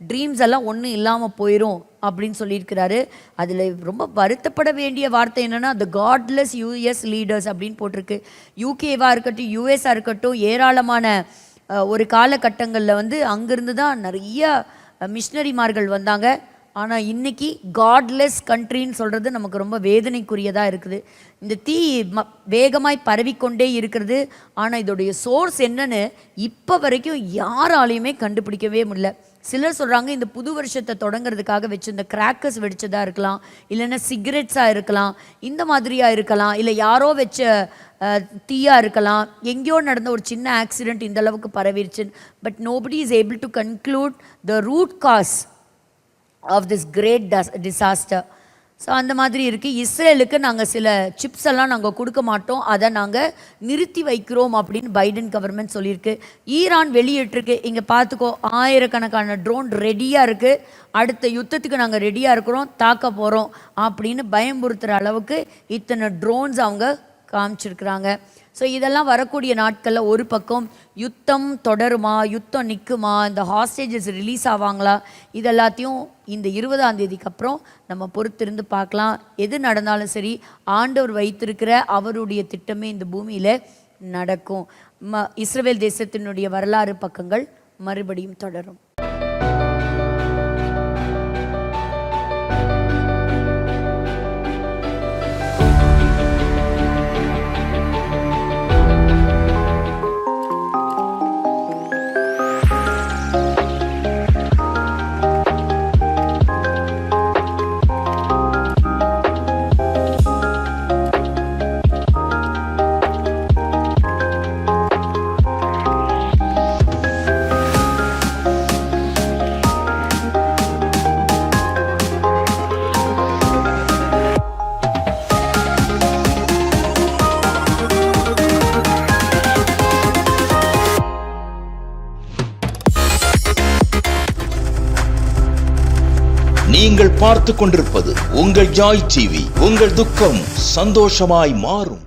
ட்ரீம்ஸ் எல்லாம் ஒன்றும் இல்லாமல் போயிடும் அப்படின்னு சொல்லியிருக்கிறாரு. அதில் ரொம்ப வருத்தப்பட வேண்டிய வார்த்தை என்னென்னா த காட்லெஸ் யூஎஸ் லீடர்ஸ் அப்படின்னு போட்டிருக்கு. யூகேவாக இருக்கட்டும், யூஎஸ்ஆ இருக்கட்டும், ஏராளமான ஒரு காலகட்டங்களில் வந்து அங்கேருந்து தான் நிறைய மிஷினரிமார்கள் வந்தாங்க. ஆனால் இன்றைக்கி காட்லெஸ் கண்ட்ரின்னு சொல்கிறது நமக்கு ரொம்ப வேதனைக்குரியதாக இருக்குது. இந்த தீ வேகமாய் பரவிக்கொண்டே இருக்கிறது. ஆனால் இதோடைய சோர்ஸ் என்னன்னு இப்போ வரைக்கும் யாராலையுமே கண்டுபிடிக்கவே முடியல. சிலர் சொல்கிறாங்க இந்த புது வருஷத்தை தொடங்கிறதுக்காக வச்சு இந்த கிராக்கர்ஸ் வெடிச்சதாக இருக்கலாம், இல்லைன்னா சிகரெட்ஸாக இருக்கலாம், இந்த மாதிரியாக இருக்கலாம், இல்லை யாரோ வச்ச தீயாக இருக்கலாம், எங்கேயோ நடந்த ஒரு சின்ன ஆக்சிடெண்ட் இந்த அளவுக்கு பரவிடுச்சு. But nobody is able to conclude the root cause of this great disaster. So அந்த மாதிரி இருக்குது. இஸ்ரேலுக்கு நாங்கள் சில சிப்ஸ் எல்லாம் நாங்கள் கொடுக்க மாட்டோம், அதை நாங்கள் நிறுத்தி வைக்கிறோம் அப்படின்னு பைடன் கவர்மெண்ட் சொல்லியிருக்கு. ஈரான் வெளியிட்டிருக்கு, இங்கே பார்த்துக்கோ ஆயிரக்கணக்கான ட்ரோன் ரெடியாக இருக்குது, அடுத்த யுத்தத்துக்கு நாங்கள் ரெடியாக இருக்கிறோம், தாக்க போகிறோம் அப்படின்னு பயம்புறுத்துகிற அளவுக்கு இத்தனை ட்ரோன்ஸ் அவங்க காமிச்சிருக்கிறாங்க. ஸோ இதெல்லாம் வரக்கூடிய நாட்களில் ஒரு பக்கம் யுத்தம் தொடருமா, யுத்தம் நிற்குமா, இந்த ஹாஸ்டேஜஸ் ரிலீஸ் ஆவாங்களா, இதெல்லாத்தையும் இந்த 20ஆம் தேதிக்கு அப்புறம் நம்ம பொறுத்திருந்து பார்க்கலாம். எது நடந்தாலும் சரி ஆண்டவர் வைத்திருக்கிற அவருடைய திட்டமே இந்த பூமியில் நடக்கும். இஸ்ரவேல் தேசத்தினுடைய வரலாறு பக்கங்கள் மறுபடியும் தொடரும். நீங்கள் பார்த்துக் கொண்டிருப்பது உங்கள் ஜாய் டிவி. உங்கள் துக்கம் சந்தோஷமாய் மாறும்.